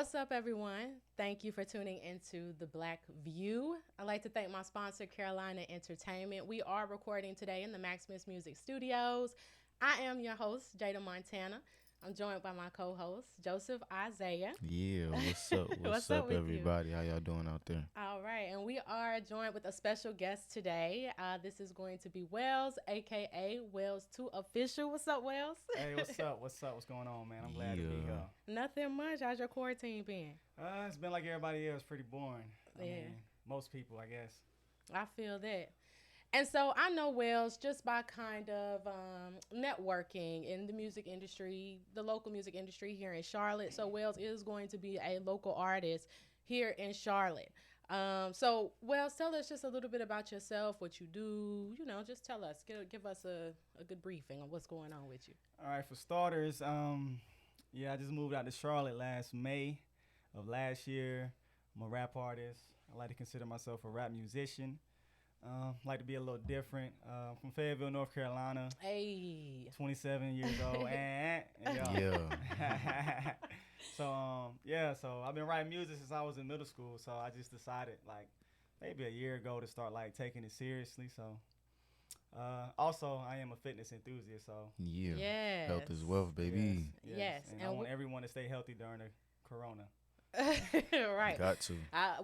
What's up, everyone? Thank you for tuning into the Blaq View. I'd like to thank my sponsor, Carolina Entertainment. We are recording today in the Maximus Music Studios. I am your host, Jada Montana. I'm joined by my co-host, Joseph Isaiah. Yeah, what's up? What's What's up up, with you? everybody? How y'all doing out there? All right, and we are joined with a special guest today. This is going to be Wells, aka Wells 2 Official. What's up, Wells? Hey, what's up? What's up? What's going on, man? I'm glad to be here. Nothing much. How's your quarantine been? It's been like everybody else, pretty boring. I Yeah. mean, most people, I guess. I feel that. And so I know Wells just by kind of networking in the music industry, the local music industry here in Charlotte. So Wells is going to be a local artist here in Charlotte. So Wells, tell us just a little bit about yourself, what you do. Just tell us, give us a good briefing on what's going on with you. All right, for starters, I just moved out to Charlotte last May of last year. I'm a rap artist. I like to consider myself a rap musician. Like to be a little different. From Fayetteville, North Carolina. Hey. 27 years old. Yeah. So I've been writing music since I was in middle school. So I just decided, like, maybe a year ago to start, like, taking it seriously. So, also, I am a fitness enthusiast. So, Yeah. Yes. Health is wealth, baby. Yes. And I want everyone to stay healthy during the corona. Right. Got to. I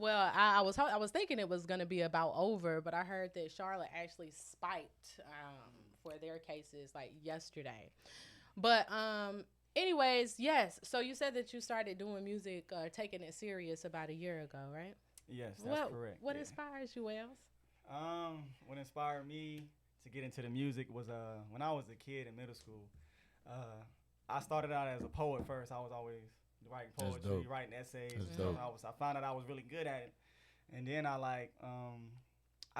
was thinking it was going to be about over, but I heard that Charlotte actually spiked for their cases like yesterday. But anyways, yes. So you said that you started doing music, taking it serious about a year ago, right? Yes, that's correct. What inspires you, Wells? What inspired me to get into the music was when I was a kid in middle school. I started out as a poet first. I was always writing poetry, writing essays. I found out I was really good at it, and then I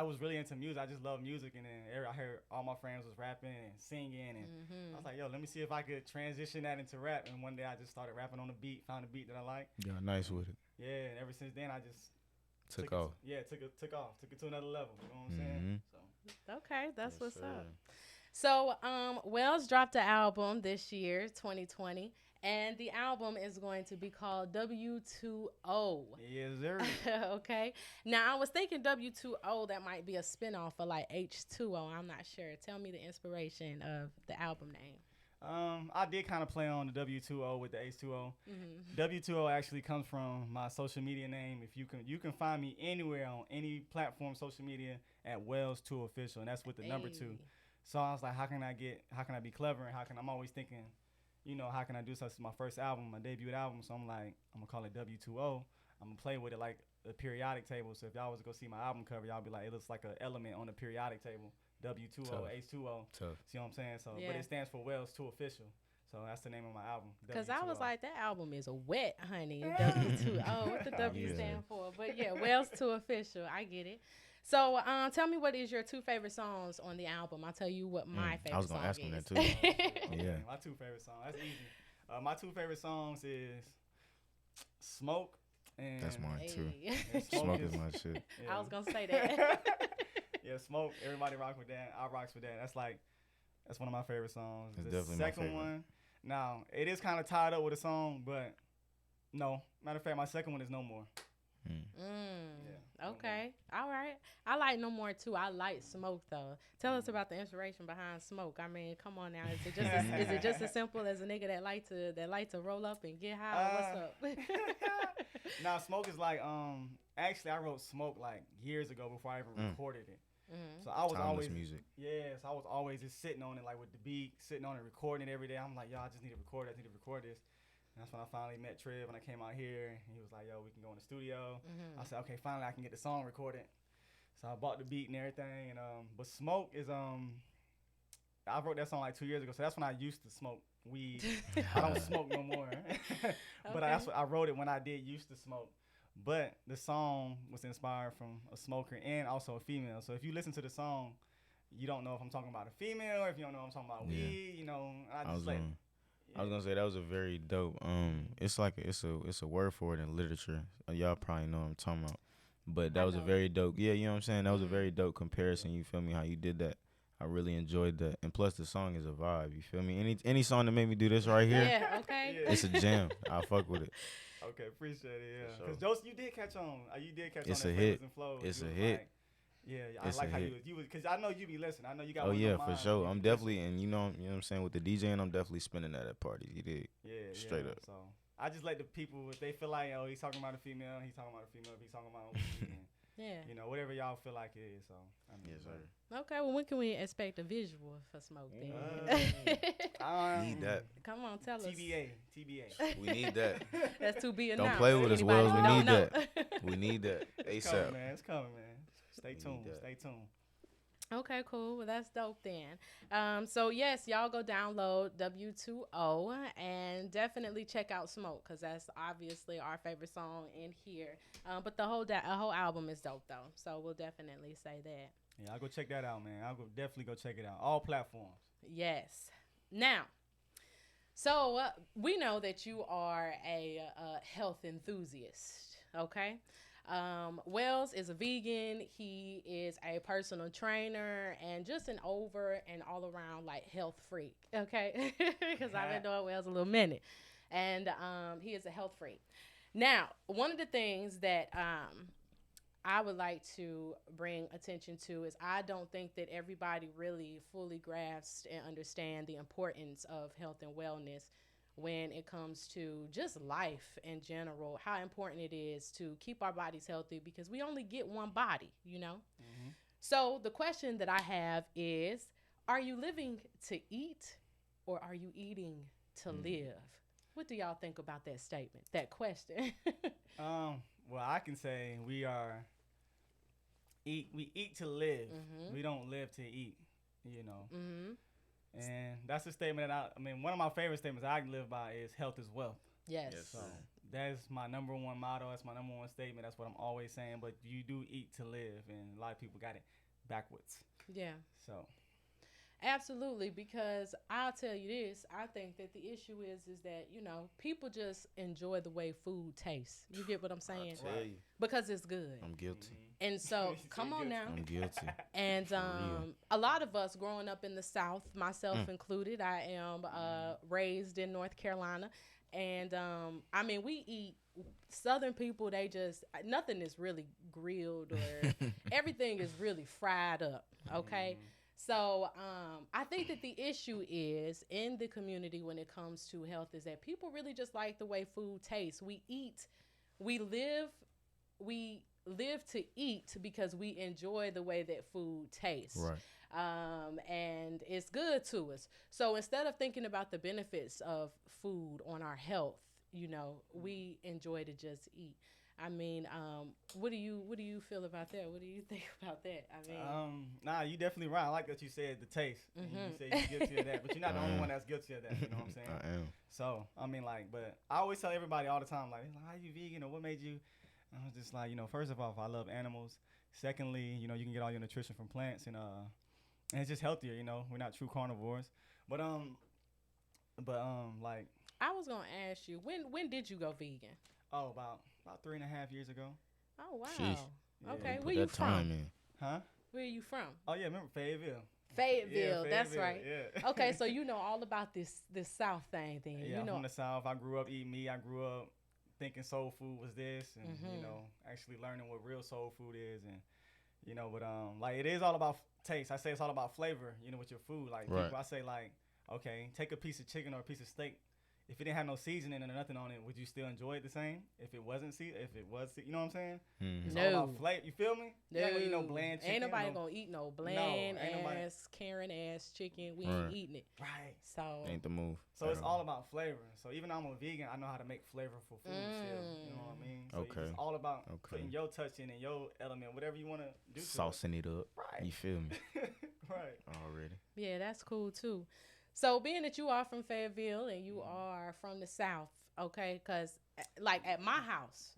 was really into music. I just love music, and then I heard all my friends was rapping and singing, and I was like, yo, let me see if I could transition that into rap. And one day I just started rapping on the beat, found a beat that I like. Got nice with it. Yeah, and ever since then I just Took off. Took it to another level. You know what I'm saying? So. Okay, that's Yes, what's sir. up. So, Wells dropped an album this year, 2020, and the album is going to be called W2O. Yes, sir. Okay. Now, I was thinking W2O, that might be a spinoff of like H2O. I'm not sure. Tell me the inspiration of the album name. I did kind of play on the W2O with the H2O. Mm-hmm. W2O actually comes from my social media name. If you can find me anywhere on any platform, social media at Wells2 Official, and that's with the number 2. So I was like, how can I be clever, and I'm always thinking, how can I do something? It's my first album, my debut album. So I'm like, I'm gonna call it W2O. I'm gonna play with it like a periodic table. So if y'all was to go see my album cover, y'all be like, it looks like an element on the periodic table. W2O, Tough. H2O. Tough. See what I'm saying? So, Yeah. But it stands for Wells2 Official. So that's the name of my album. Because I was W2O. like, that album is a wet, honey. W2O. What the W Yeah. stand for? But yeah, Wells2 Official. I get it. So tell me, what is your 2 favorite songs on the album? I'll tell you what my favorite I was going to ask song him is. that too. Okay, Yeah. my 2 favorite songs. That's easy. My 2 favorite songs is Smoke and That's mine too. Hey. and Smoke is my shit. Yeah. I was going to say that. Yeah, Smoke. Everybody rock with that. I rocks with that. That's one of my favorite songs. It's The definitely my second favorite. one, now it is kind of tied up with a song, but no. Matter of fact, my second one is No More. Yeah, No Okay. All right. I like No More too. I like Smoke though. Tell us about the inspiration behind Smoke. I mean, come on now. Is it just as simple as a nigga that like to roll up and get high? What's up? Now Smoke is like actually I wrote Smoke like years ago before I ever recorded it. Mm-hmm. So I was Timeless always music. Yes, I was always just sitting on it, like with the beat, sitting on it, recording it every day. I'm like, yo, I just need to record it. I need to record this. And that's when I finally met Trev when I came out here. And he was like, yo, we can go in the studio. Mm-hmm. I said, okay, finally I can get the song recorded. So I bought the beat and everything. And but Smoke is I wrote that song like 2 years ago. So that's when I used to smoke weed. I don't smoke no more. But that's what I wrote it when I did used to smoke. But the song was inspired from a smoker and also a female. So if you listen to the song, you don't know if I'm talking about a female or if you don't know if I'm talking about weed. I was gonna say that was a very dope. It's like it's a word for it in literature. Y'all probably know what I'm talking about. But that was a very dope. Yeah, you know what I'm saying. That was a very dope comparison. You feel me? How you did that. I really enjoyed that, and plus the song is a vibe. You feel me? Any song that made me do this right here, Yeah, okay. Yeah. it's a jam. I fuck with it. Okay, appreciate it. Yeah, For because sure. Joseph, you did catch on. You did catch It's on. a That hit. Flavors and Flows. It's You a was hit. like, yeah, I It's like a how hit. you was, because I know you be listening. I know you got. Oh one in yeah, your for mind, sure. you I'm be definitely, listening. and you know what I'm saying, with the DJing, I'm definitely spinning that at parties. You did. Yeah, Straight yeah. up. So I just let the people, if they feel like, oh, he's talking about a female, he's talking about a female. If he's talking about, Yeah. you know, whatever y'all feel like it is. So I mean, Yes, sir. Okay, well, when can we expect a visual for Smoke then? Need that. Come on, tell us. TBA. We need that. That's to be Don't announced. play with us, Anybody Wells. who We don't need know. that. We need that It's coming, ASAP. man. It's coming, man. Stay We tuned. need that. Stay tuned. Okay, cool. Well, that's dope then. So yes, y'all go download W2O and definitely check out Smoke, because that's obviously our favorite song in here. But the whole album is dope though. So we'll definitely say that. Yeah, I'll go check that out, man. I'll go definitely go check it out. All platforms. Yes. Now, so we know that you are a health enthusiast, okay? Wells is a vegan. He is a personal trainer and just an over and all around like health freak, okay? Because I've been doing Wells a little minute. And he is a health freak. Now, one of the things that I would like to bring attention to is I don't think that everybody really fully grasps and understand the importance of health and wellness when it comes to just life in general, how important it is to keep our bodies healthy, because we only get one body, you know? Mm-hmm. So the question that I have is, are you living to eat or are you eating to live? What do y'all think about that statement, that question? Well, I can say we eat to live. Mhm. We don't live to eat, you know. Mm-hmm. And that's a statement that I mean, one of my favorite statements I can live by is health is wealth. Yes. Yes, So sir. that's my number one motto. That's my number one statement. That's what I'm always saying. But you do eat to live, and a lot of people got it backwards. Yeah. So Absolutely, because I'll tell you this, I think that the issue is that, you know, people just enjoy the way food tastes. You get what I'm saying? I tell you, Because it's good. I'm guilty. And so, You come say on good. now. I'm guilty. And real. a lot of us growing up in the South, myself included, I am raised in North Carolina. And I mean, we eat, Southern people, they just, nothing is really grilled or everything is really fried up, okay? So I think that the issue is in the community when it comes to health is that people really just like the way food tastes. We live to eat because we enjoy the way that food tastes. Right. And it's good to us. So instead of thinking about the benefits of food on our health, you know, we enjoy to just eat. I mean, what do you feel about that? What do you think about that? I mean, nah, you definitely right. I like that you said the taste. And you say you're guilty of that, but you're not the only one that's guilty of that. You know what I'm saying? I am. So I mean, like, but I always tell everybody all the time, like, how you vegan or what made you? I was just like, you know, first of all, I love animals. Secondly, you know, you can get all your nutrition from plants, and it's just healthier. You know, we're not true carnivores. But like, I was gonna ask you when did you go vegan? oh, about 3.5 years ago. Oh wow. Sheesh. Yeah. Okay, Put where you that time from? in. Huh? Where are you from? Oh yeah, remember Fayetteville? Fayetteville. Yeah, That's Fayetteville, right. Yeah. Okay, so you know all about this South thing then. Yeah, you I'm know. from the South. I grew up eating meat. I grew up thinking soul food was this, and you know, actually learning what real soul food is, and you know, but like it is all about taste. I say it's all about flavor. You know, with your food, like Right. people, I say like, okay, take a piece of chicken or a piece of steak. If it didn't have no seasoning or nothing on it, would you still enjoy it the same? If it wasn't if it was, you know what I'm saying? It's all No. about flavor. You feel me? You ain't gonna eat no bland chicken. Ain't nobody no- gonna eat no bland ain't nobody- ass, Karen ass chicken. We Right. ain't eating it. Right. So Ain't the move. So at it's all about flavor. So even though I'm a vegan, I know how to make flavorful food still. You know what I mean? So Okay. it's all about Okay. putting your touch in and your element, whatever you want to do. Saucing it up. Right. You feel me? Right. Already. yeah, that's cool too. So being that you are from Fayetteville and you are from the South, okay, because like at my house,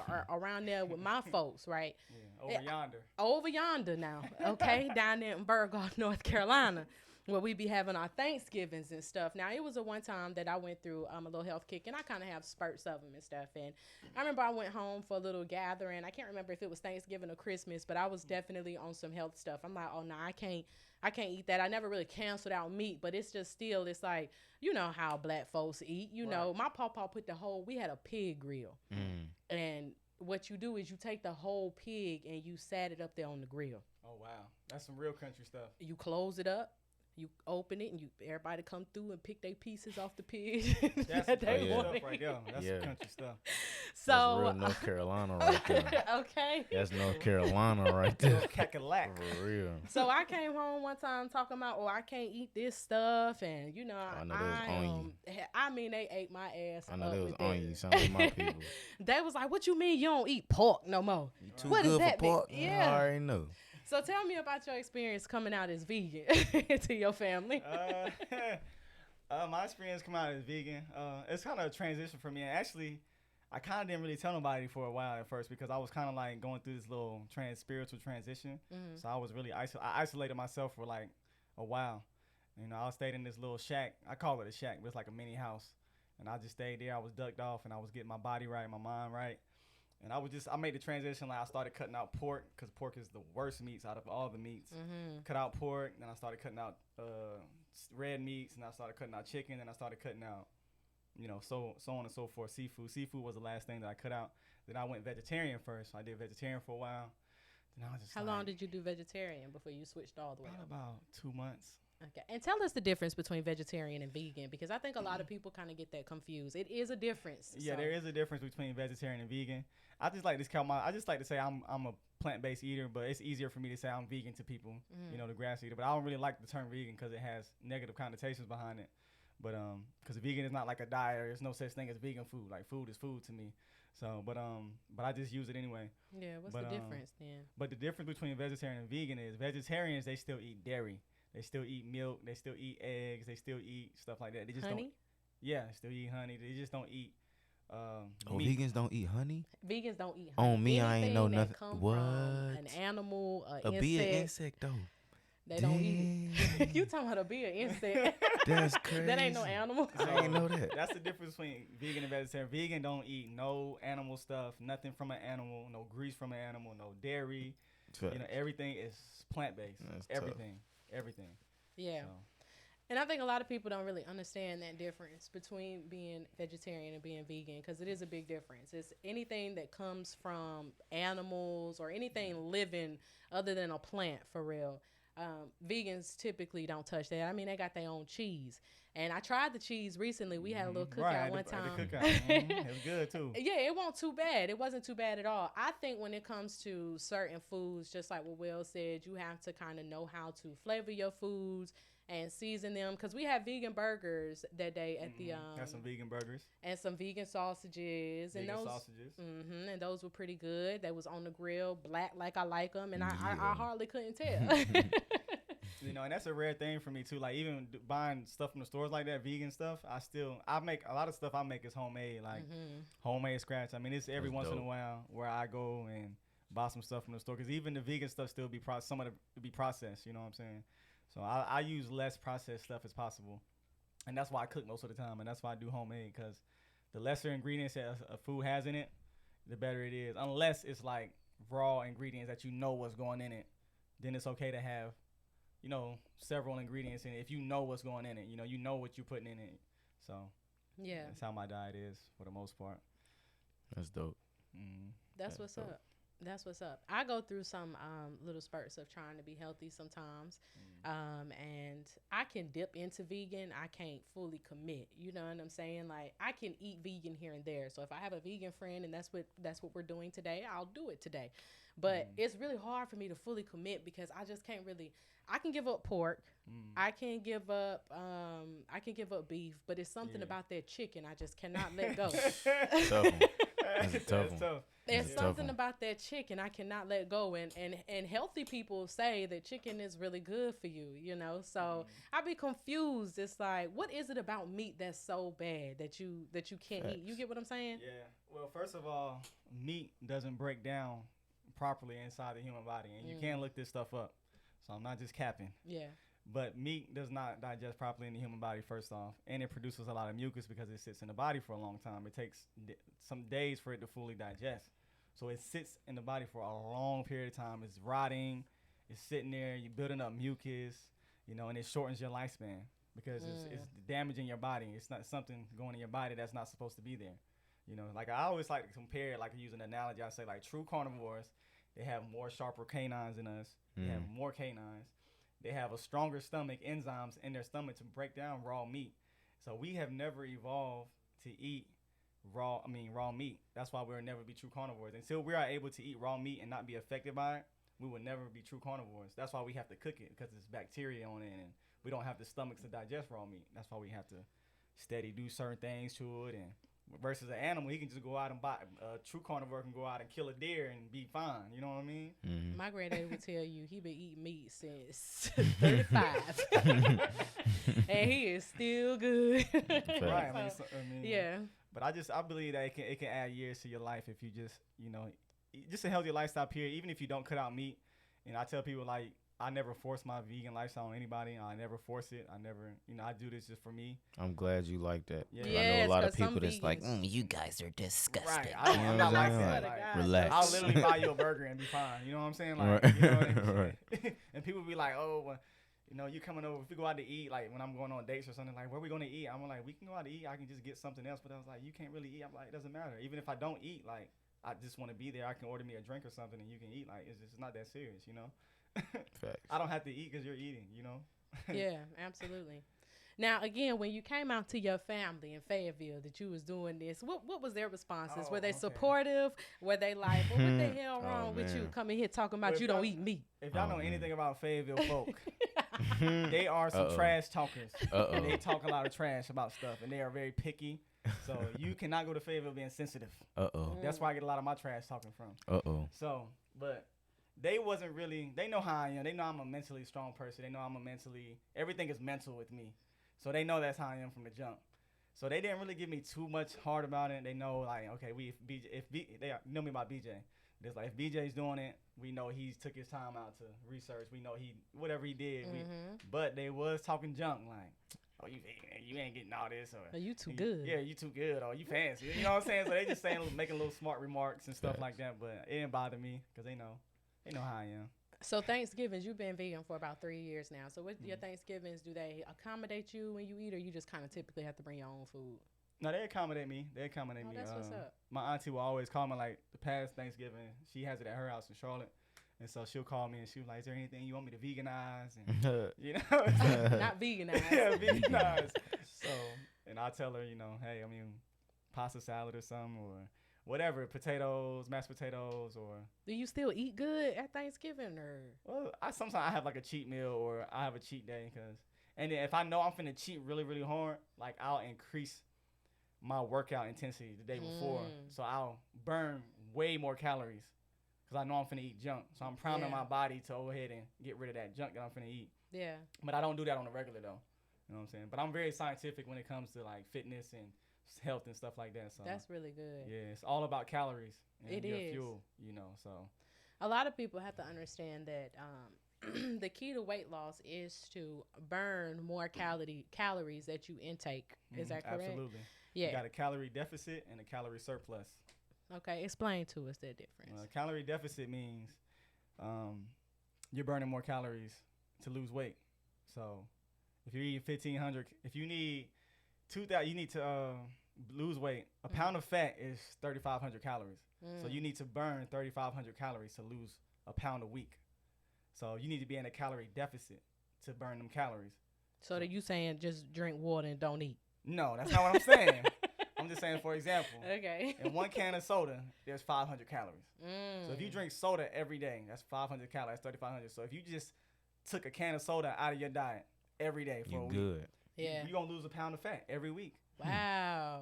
or around there with my folks, right? Yeah. Over yonder. Over yonder now, okay, down there in Burgos, North Carolina. where we be having our Thanksgivings and stuff. Now, it was a one time that I went through a little health kick, and I kind of have spurts of them and stuff. And I remember I went home for a little gathering. I can't remember if it was Thanksgiving or Christmas, but I was definitely on some health stuff. I'm like, oh no, I can't eat that. I never really canceled out meat, but it's just still, it's like, you know how black folks eat. You know, my papa put we had a pig grill, and what you do is you take the whole pig and you sat it up there on the grill. Oh wow, that's some real country stuff. You close it up, you open it, and everybody come through and pick their pieces off the pig. That's stuff right there. That's some country stuff. So that's real North Carolina right there. Okay. That's North Carolina right there. Cackalack. For real. So I came home one time talking about, I can't eat this stuff, and you know, I know they was on you. I mean, they ate my ass. I know up they was with on that. you. Sound like my people. They was like, "What you mean you don't eat pork no more? You too What good does for that pork? mean?" Yeah. I already know. So tell me about your experience coming out as vegan to your family. My experience coming out as vegan, it's kind of a transition for me. And actually, I kind of didn't really tell nobody for a while at first because I was kind of like going through this little spiritual transition. Mm-hmm. So I was really I isolated myself for like a while. You know, I stayed in this little shack. I call it a shack, but it's like a mini house. And I just stayed there. I was ducked off, and I was getting my body right, my mind right. And I made the transition, like I started cutting out pork because pork is the worst meats out of all the meats. Mm-hmm. Cut out pork, then I started cutting out red meats, and I started cutting out chicken, and I started cutting out, you know, so on and so forth. Seafood was the last thing that I cut out. Then I went vegetarian first. I did vegetarian for a while. Then I was just How long did you do vegetarian before you switched all the way? About 2 months. Okay. And tell us the difference between vegetarian and vegan, because I think a lot of people kind of get that confused. It is a difference. Yeah, there is a difference between vegetarian and vegan. I just like to say I'm a plant-based eater, but it's easier for me to say I'm vegan to people, you know, the grass eater. But I don't really like the term vegan because it has negative connotations behind it. But because vegan is not like a diet, or there's no such thing as vegan food. Like food is food to me. So, but I just use it anyway. Yeah, what's the difference then? But the difference between vegetarian and vegan is vegetarians, they still eat dairy. They still eat milk. They still eat eggs. They still eat stuff like that. They just honey? They still eat honey. They just don't eat meat. Vegans don't eat honey? Vegans don't eat honey. On me, I ain't know nothing. What? An animal, an insect. Be an insect, though. They don't eat it. You talking about a bee or insect? That's crazy. That ain't no animal. So I ain't know that. That's the difference between vegan and vegetarian. Vegan don't eat no animal stuff, nothing from an animal, no grease from an animal, no dairy. You know, everything is plant-based. Everything. Yeah. So. And I think a lot of people don't really understand that difference between being vegetarian and being vegan, because it is a big difference. It's anything that comes from animals or anything living other than a plant, for real. Vegans typically don't touch that. I mean, they got their own cheese. And I tried the cheese recently. We had a little cookout one time. It was good too. Yeah, it wasn't too bad. It wasn't too bad at all. I think when it comes to certain foods, just like what Will said, you have to kind of know how to flavor your foods and season them. Because we had vegan burgers that day at the Got some vegan burgers and some vegan sausages. And those were pretty good. They was on the grill, black like I like them, and I hardly couldn't tell. You know, and that's a rare thing for me too. Like even buying stuff from the stores like that, vegan stuff, I make a lot of stuff I make is homemade, like homemade scratch. I mean, it's every once in a while where I go and buy some stuff from the store, because even the vegan stuff still be some of it be processed. You know what I'm saying? So I use less processed stuff as possible, and that's why I cook most of the time, and that's why I do homemade, because the lesser ingredients that a food has in it, the better it is. Unless it's like raw ingredients that you know what's going in it, then it's okay to have, you know, several ingredients in it. If you know what's going in it, you know what you're putting in it. So yeah, that's how my diet is for the most part. That's dope. That's what's up. That's what's up. I go through some little spurts of trying to be healthy sometimes, and I can dip into vegan. I can't fully commit. You know what I'm saying? Like, I can eat vegan here and there. So if I have a vegan friend and that's what we're doing today, I'll do it today. But it's really hard for me to fully commit, because I just can't really. I can give up pork. I can give up beef, but it's something about that chicken I just cannot let go. That's a tough one. There's something about that chicken I cannot let go, and healthy people say that chicken is really good for you, you know. So I be confused. It's like, what is it about meat that's so bad that you can't eat? You get what I'm saying? Yeah. Well, first of all, meat doesn't break down properly inside the human body, and you can't look this stuff up. So I'm not just capping. Yeah. But meat does not digest properly in the human body, first off, and it produces a lot of mucus because it sits in the body for a long time. It takes some days for it to fully digest. So it sits in the body for a long period of time. It's rotting. It's sitting there. You're building up mucus, and it shortens your lifespan because it's damaging your body. It's not something going in your body that's not supposed to be there. Like I always like to compare, like use an analogy. I say like true carnivores, they have more sharper canines than us. They have more canines. They have a stronger stomach, enzymes in their stomach to break down raw meat. So we have never evolved to eat raw meat. That's why we'll never be true carnivores. Until we are able to eat raw meat and not be affected by it, we will never be true carnivores. That's why we have to cook it, because there's bacteria on it, and we don't have the stomachs to digest raw meat. That's why we have to steady do certain things to it. And versus an animal, he can just go out and buy. A true carnivore can go out and kill a deer and be fine. You know what I mean? Mm-hmm. My granddaddy would tell you he been eating meat since 35, and he is still good. Right. Yeah. But I believe that it can add years to your life if you just just a healthy lifestyle period. Even if you don't cut out meat, and I tell people like I never force my vegan lifestyle on anybody. I never force it. I never, I do this just for me. I'm glad you like that. Yeah. I know a lot of people that's vegans, like, you guys are disgusting. Right. I'm not like that. Like, relax. I'll literally buy you a burger and be fine. You know what I'm saying? Like, Right. you know what I mean? Right. And people be like, oh, well, you coming over. If we go out to eat, like when I'm going on dates or something, like where we going to eat? I'm like, we can go out to eat. I can just get something else. But I was like, you can't really eat. I'm like, it doesn't matter. Even if I don't eat, like I just want to be there. I can order me a drink or something and you can eat. Like it's not that serious, Facts. I don't have to eat because you're eating, Yeah, absolutely. Now, again, when you came out to your family in Fayetteville that you was doing this, what was their responses? Were they supportive? Were they like, well, what the hell wrong with you coming here talking about you don't eat meat? If y'all know anything about Fayetteville folk, they are some trash talkers. And they talk a lot of trash about stuff, and they are very picky. So you cannot go to Fayetteville being sensitive. That's where I get a lot of my trash talking from. So, but they wasn't really, they know how I am. They know I'm a mentally strong person. They know everything is mental with me. So they know that's how I am from the jump. So they didn't really give me too much hard about it. They know like, okay, they know me about BJ. It's like if BJ's doing it, we know he took his time out to research. We know whatever he did. But they was talking junk like, oh, you ain't getting all this. Or you too good. Yeah, you too good. Or you fancy. You know what I'm saying? So they just making little smart remarks and stuff like that. But it didn't bother me because they know how I am. So Thanksgivings, you've been vegan for about 3 years now. So with your Thanksgivings, do they accommodate you when you eat, or you just kind of typically have to bring your own food? No, they accommodate me. That's what's up. My auntie will always call me like the past Thanksgiving. She has it at her house in Charlotte. And so she'll call me and she'll like, is there anything you want me to veganize? And, Not veganize. Yeah, veganize. So, and I tell her, hey, pasta salad or something or whatever, potatoes, mashed potatoes, or. Do you still eat good at Thanksgiving, or? Well, sometimes I have like a cheat meal or I have a cheat day and then if I know I'm finna cheat really, really hard, like I'll increase my workout intensity the day before, so I'll burn way more calories because I know I'm finna eat junk. So I'm priming my body to go ahead and get rid of that junk that I'm finna eat. Yeah. But I don't do that on the regular though. You know what I'm saying? But I'm very scientific when it comes to like fitness and health and stuff like that. So that's really good. Yeah, it's all about calories and your fuel, so. A lot of people have to understand that the key to weight loss is to burn more calories that you intake. Is that correct? Absolutely. Yeah. You got a calorie deficit and a calorie surplus. Okay, explain to us that difference. Calorie deficit means you're burning more calories to lose weight. So if you're eating 1,500, if you need 2,000, you need to lose weight. A pound of fat is 3,500 calories. So you need to burn 3,500 calories to lose a pound a week. So you need to be in a calorie deficit to burn them calories. So that you saying just drink water and don't eat? No, that's not what I'm saying. I'm just saying, for example. Okay. In one can of soda, there's 500 calories. So if you drink soda every day, that's 500 calories, 3,500. So if you just took a can of soda out of your diet every day for a week, good. Yeah, you're going to lose a pound of fat every week. Wow.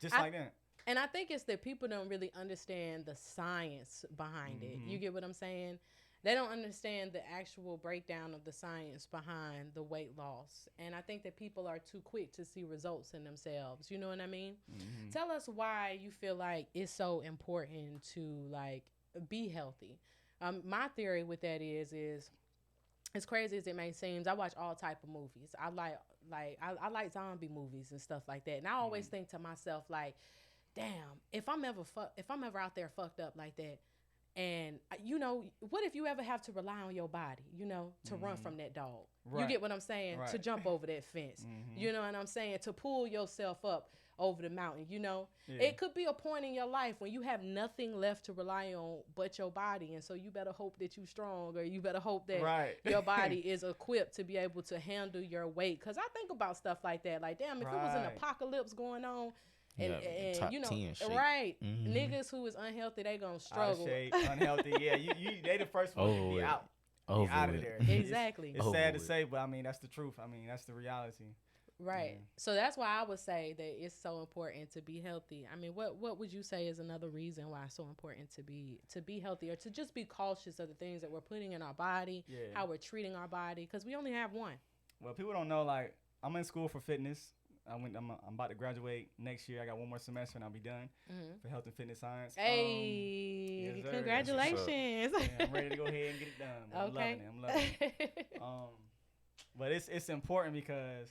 Just like that. And I think it's that people don't really understand the science behind it. You get what I'm saying? They don't understand the actual breakdown of the science behind the weight loss. And I think that people are too quick to see results in themselves. You know what I mean? Tell us why you feel like it's so important to like be healthy. My theory with that is as crazy as it may seem, I watch all type of movies. I like zombie movies and stuff like that. And I always think to myself like, damn, if I'm ever out there fucked up like that, and you know, what if you ever have to rely on your body, you know, to run from that dog? Right. You get what I'm saying? Right. To jump over that fence. You know what I'm saying? To pull yourself up over the mountain, you know? Yeah. It could be a point in your life when you have nothing left to rely on but your body, and so you better hope that you're strong, or you better hope that your body is equipped to be able to handle your weight. Because I think about stuff like that. Like, damn, if it was an apocalypse going on, and you know, right, niggas who is unhealthy, they gonna struggle. Unhealthy, yeah, they the first one to be out. Out of there. Exactly. It's sad to say, but I mean that's the truth. I mean that's the reality. Right. So that's why I would say that it's so important to be healthy. I mean, what would you say is another reason why it's so important to be healthy, or to just be cautious of the things that we're putting in our body, how we're treating our body, because we only have one. Well, people don't know, like, I'm in school for fitness. I'm about to graduate next year. I got one more semester and I'll be done for health and fitness science. Hey, yes, congratulations. Yeah, I'm ready to go ahead and get it done. Okay. I'm loving it. But it's important because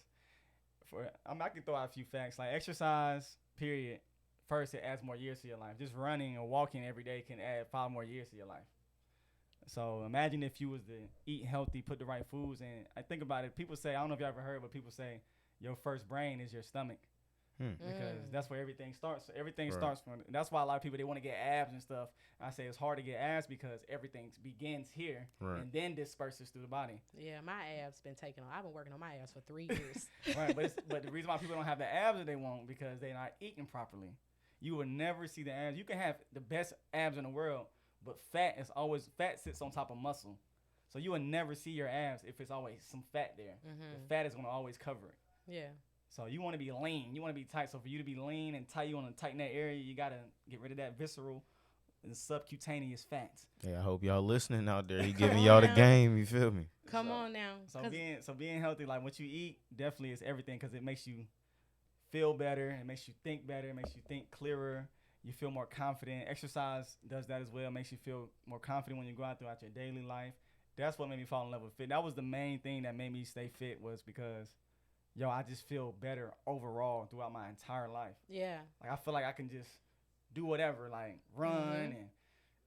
I can throw out a few facts. Like exercise, period. First, it adds more years to your life. Just running or walking every day can add 5 more years to your life. So imagine if you was to eat healthy, put the right foods in. I think about it. People say, I don't know if you ever heard, but people say your first brain is your stomach. Because that's where everything starts. So everything starts from. That's why a lot of people, they want to get abs and stuff. I say it's hard to get abs because everything begins here and then disperses through the body. Yeah, my abs been taken on. I've been working on my abs for 3 years. Right, but the reason why people don't have the abs that they want because they're not eating properly. You will never see the abs. You can have the best abs in the world, but fat sits on top of muscle. So you will never see your abs if it's always some fat there. The fat is going to always cover it. Yeah. So you want to be lean. You want to be tight. So for you to be lean and tight, you want to tighten that area. You got to get rid of that visceral and subcutaneous fats. Yeah, I hope y'all listening out there. He giving y'all the game. You feel me? Come on now. So being healthy, like what you eat, definitely is everything because it makes you feel better. It makes you think better. It makes you think clearer. You feel more confident. Exercise does that as well. It makes you feel more confident when you go out throughout your daily life. That's what made me fall in love with fit. That was the main thing that made me stay fit was because I just feel better overall throughout my entire life. Yeah. Like, I feel like I can just do whatever, like run and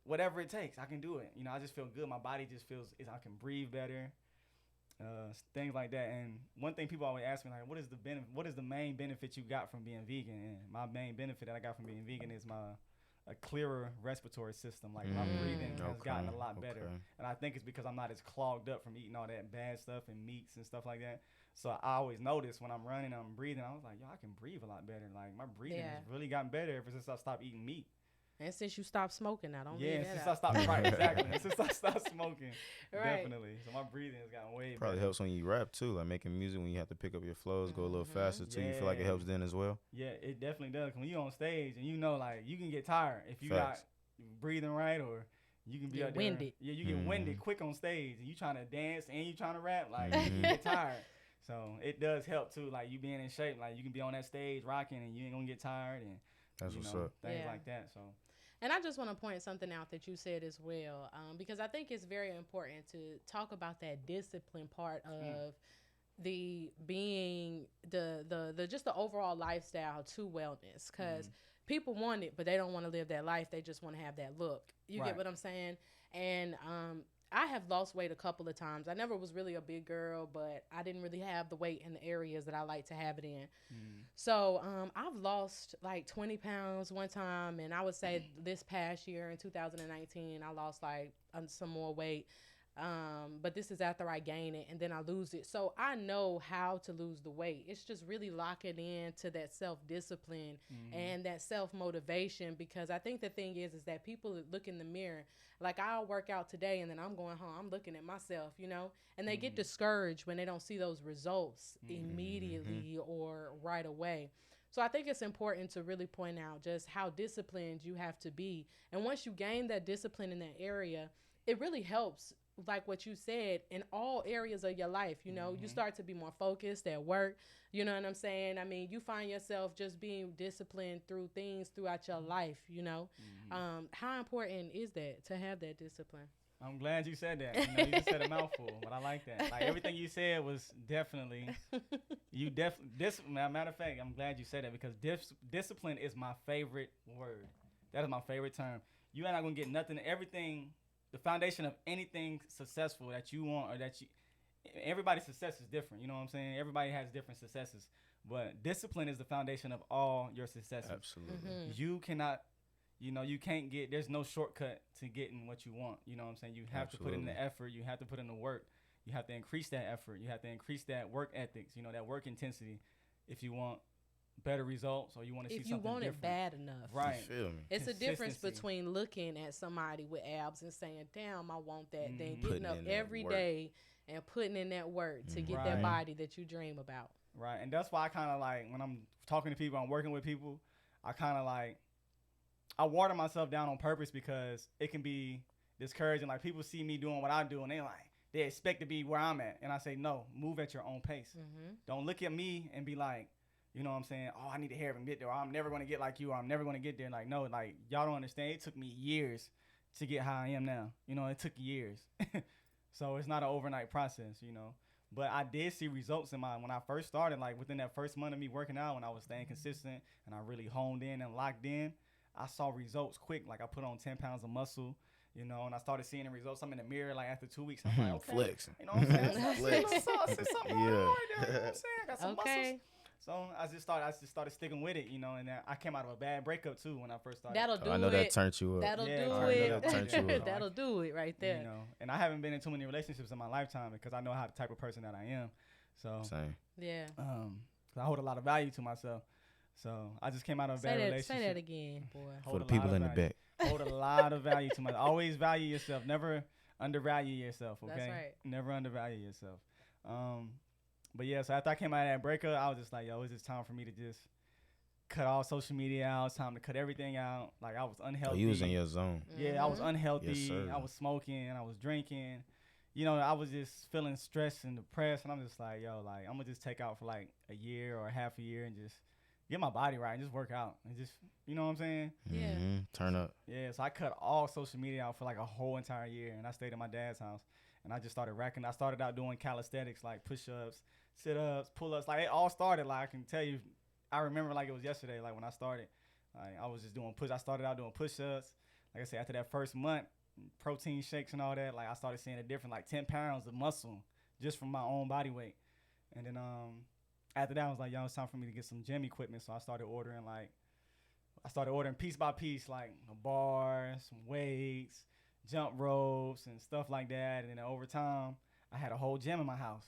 whatever it takes, I can do it. You know, I just feel good. My body just feels, I can breathe better, things like that. And one thing people always ask me, like, what is the main benefit you got from being vegan? And my main benefit that I got from being vegan is a clearer respiratory system. Like, my breathing has gotten a lot better. And I think it's because I'm not as clogged up from eating all that bad stuff and meats and stuff like that. So I always notice when I'm running, I'm breathing, I was like, I can breathe a lot better. Like, my breathing has really gotten better ever since I stopped eating meat. And since you stopped smoking, I don't leave that out. Since I stopped smoking, definitely. So my breathing has gotten way better. Probably helps when you rap, too. Like, making music when you have to pick up your flows, go a little faster, too. You feel like it helps then as well? Yeah, it definitely does. When you're on stage and you know, like, you can get tired if you got breathing right, or you can be out there. Winded. Yeah, you get winded quick on stage and you trying to dance and you trying to rap. Like, you get tired. So it does help too, like you being in shape, like you can be on that stage rocking and you ain't gonna get tired and that's what's up. Things like that. So, and I just want to point something out that you said as well, because I think it's very important to talk about that discipline part of the being the just the overall lifestyle to wellness, because people want it, but they don't want to live that life. They just want to have that look. You get what I'm saying? And I have lost weight a couple of times. I never was really a big girl, but I didn't really have the weight in the areas that I like to have it in. So I've lost like 20 pounds one time, and I would say this past year in 2019, I lost like some more weight. But this is after I gain it and then I lose it. So I know how to lose the weight. It's just really locking in to that self-discipline and that self-motivation, because I think the thing is that people look in the mirror. Like, I'll work out today and then I'm going home, I'm looking at myself, you know, and they get discouraged when they don't see those results immediately or right away. So I think it's important to really point out just how disciplined you have to be. And once you gain that discipline in that area, it really helps, like what you said, in all areas of your life. You know, you start to be more focused at work. You know what I'm saying? I mean, you find yourself just being disciplined through things throughout your life, you know. How important is that, to have that discipline? I'm glad you said that. You just said a mouthful, but I like that. Like everything you said was definitely, matter of fact, I'm glad you said that because discipline is my favorite word. That is my favorite term. You are not gonna get nothing. Everything, the foundation of anything successful that you want or everybody's success is different. You know what I'm saying? Everybody has different successes, but discipline is the foundation of all your successes. Absolutely. Mm-hmm. You cannot. You can't there's no shortcut to getting what you want. You know what I'm saying? You have to put in the effort. You have to put in the work. You have to increase that effort. You have to increase that work ethics, that work intensity if you want better results or you want to see something different. If you want it bad enough. Right. You feel me? It's a difference between looking at somebody with abs and saying, damn, I want that, then getting up every day and putting in that work to get that body that you dream about. Right. And that's why I kind of like, when I'm talking to people, I'm working with people, I kind of like, I water myself down on purpose because it can be discouraging. Like people see me doing what I do and they expect to be where I'm at. And I say, no, move at your own pace. Mm-hmm. Don't look at me and be like, you know what I'm saying? Oh, I need to hurry and get there. Or I'm never going to get like you. Or I'm never going to get there. Like, no, like y'all don't understand. It took me years to get how I am now. It took years. So it's not an overnight process, But I did see results when I first started, like within that first month of me working out, when I was staying consistent and I really honed in and locked in. I saw results quick. Like I put on 10 pounds of muscle, and I started seeing the results. I'm in the mirror like after 2 weeks. I'm like, okay. Flexing. You know what I'm saying? Flex. Something right there. You know what I'm saying? I got some muscles. So I just started sticking with it, and I came out of a bad breakup too when I first started. That'll do it. I know that turned you up. That'll do it. That'll do it right there. And I haven't been in too many relationships in my lifetime because I know how the type of person that I am. So same. Yeah. 'Cause I hold a lot of value to myself. So I just came out of a bad relationship. Say that again, boy. For the people in the back. Hold a lot of value to myself. Always value yourself. Never undervalue yourself, okay? That's right. Never undervalue yourself. But yeah, so after I came out of that breakup, I was just like, yo, it's just time for me to just cut all social media out. It's time to cut everything out. Like I was unhealthy. Oh, you was in your zone. Yeah, I was unhealthy. Yes, sir. I was smoking. I was drinking. I was just feeling stressed and depressed. And I'm just like, yo, like I'm going to just take out for like a year or half a year and just get my body right and just work out and just, you know what I'm saying? Yeah. Mm-hmm. Turn up. Yeah, so I cut all social media out for like a whole entire year, and I stayed at my dad's house, and I just started racking. I started out doing calisthenics, like push-ups, sit-ups, pull-ups. Like it all started, like I can tell you, I remember like it was yesterday, like when I started. Like I was just doing I started out doing push-ups. Like I said, after that first month, protein shakes and all that, like I started seeing a difference, like 10 pounds of muscle just from my own body weight. And then after that, I was like, yo, it's time for me to get some gym equipment. So I started ordering piece by piece, like a bar, some weights, jump ropes, and stuff like that. And then over time, I had a whole gym in my house,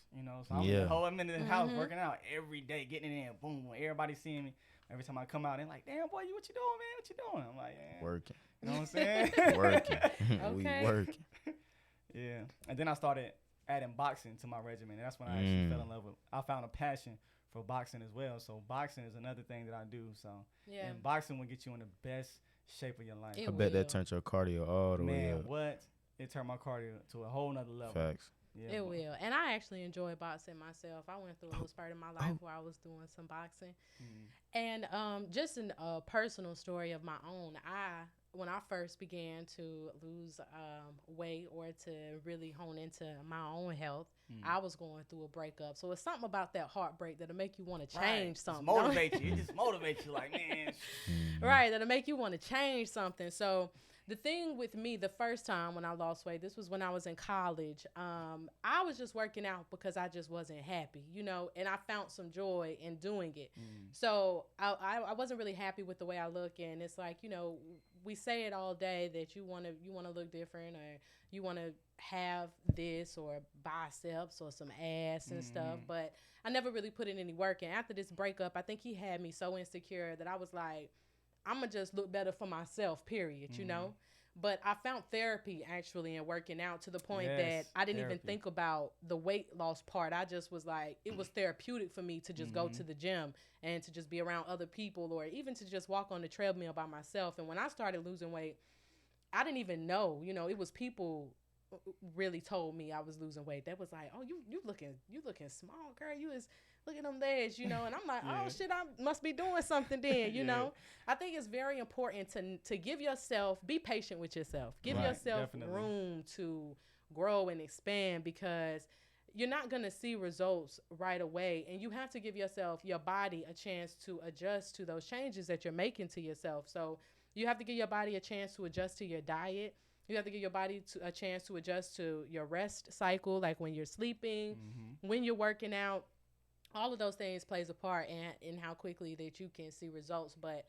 So I'm in the house working out every day, getting it in, boom. Everybody seeing me. Every time I come out, they're like, damn, boy, what you doing, man? What you doing? I'm like, yeah. Working. You know what I'm saying? Working. Okay. We working. Yeah. And then I started adding boxing to my regimen. And that's when I actually fell in love with I found a passion for boxing as well. So boxing is another thing that I do. So and boxing will get you in the best shape of your life. I bet that turned your cardio all the way up. Man, what? It turned my cardio to a whole nother level. Facts. Yeah, it will. And I actually enjoy boxing myself. I went through a little spurt in my life where I was doing some boxing. And just a personal story of my own, when I first began to lose weight or to really hone into my own health, I was going through a breakup. So it's something about that heartbreak that'll make you want to change something. It just motivates you like, man. Right, that'll make you want to change something. So the thing with me, the first time when I lost weight, this was when I was in college. I was just working out because I just wasn't happy, and I found some joy in doing it. So I wasn't really happy with the way I look, and it's like, we say it all day that you want to look different, or you want to have this or biceps or some ass and stuff, but I never really put in any work. And after this breakup, I think he had me so insecure that I was like, I'm going to just look better for myself, period, But I found therapy actually in working out to the point that I didn't even think about the weight loss part. I just was like, it was therapeutic for me to just go to the gym and to just be around other people, or even to just walk on the treadmill by myself. And when I started losing weight, I didn't even know, it was people really told me I was losing weight. They was like, "Oh, you looking small, girl. You is look at them legs, you know." And I'm like, "Oh shit, I must be doing something then, you know." I think it's very important to give yourself, be patient with yourself. Give yourself room to grow and expand, because you're not going to see results right away, and you have to give your body a chance to adjust to those changes that you're making to yourself. So you have to give your body a chance to adjust to your diet. You have to give your body a chance to adjust to your rest cycle, like when you're sleeping, when you're working out. All of those things plays a part in how quickly that you can see results. But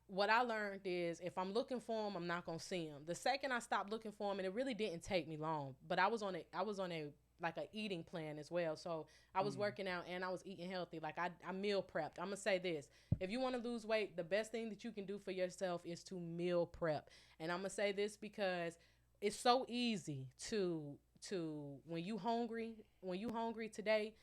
what I learned is, if I'm looking for them, I'm not going to see them. The second I stopped looking for them, and it really didn't take me long, but I was on a like a eating plan as well. So I was working out and I was eating healthy. Like I meal prepped. I'm going to say this. If you want to lose weight, the best thing that you can do for yourself is to meal prep. And I'm going to say this because it's so easy to when you hungry today,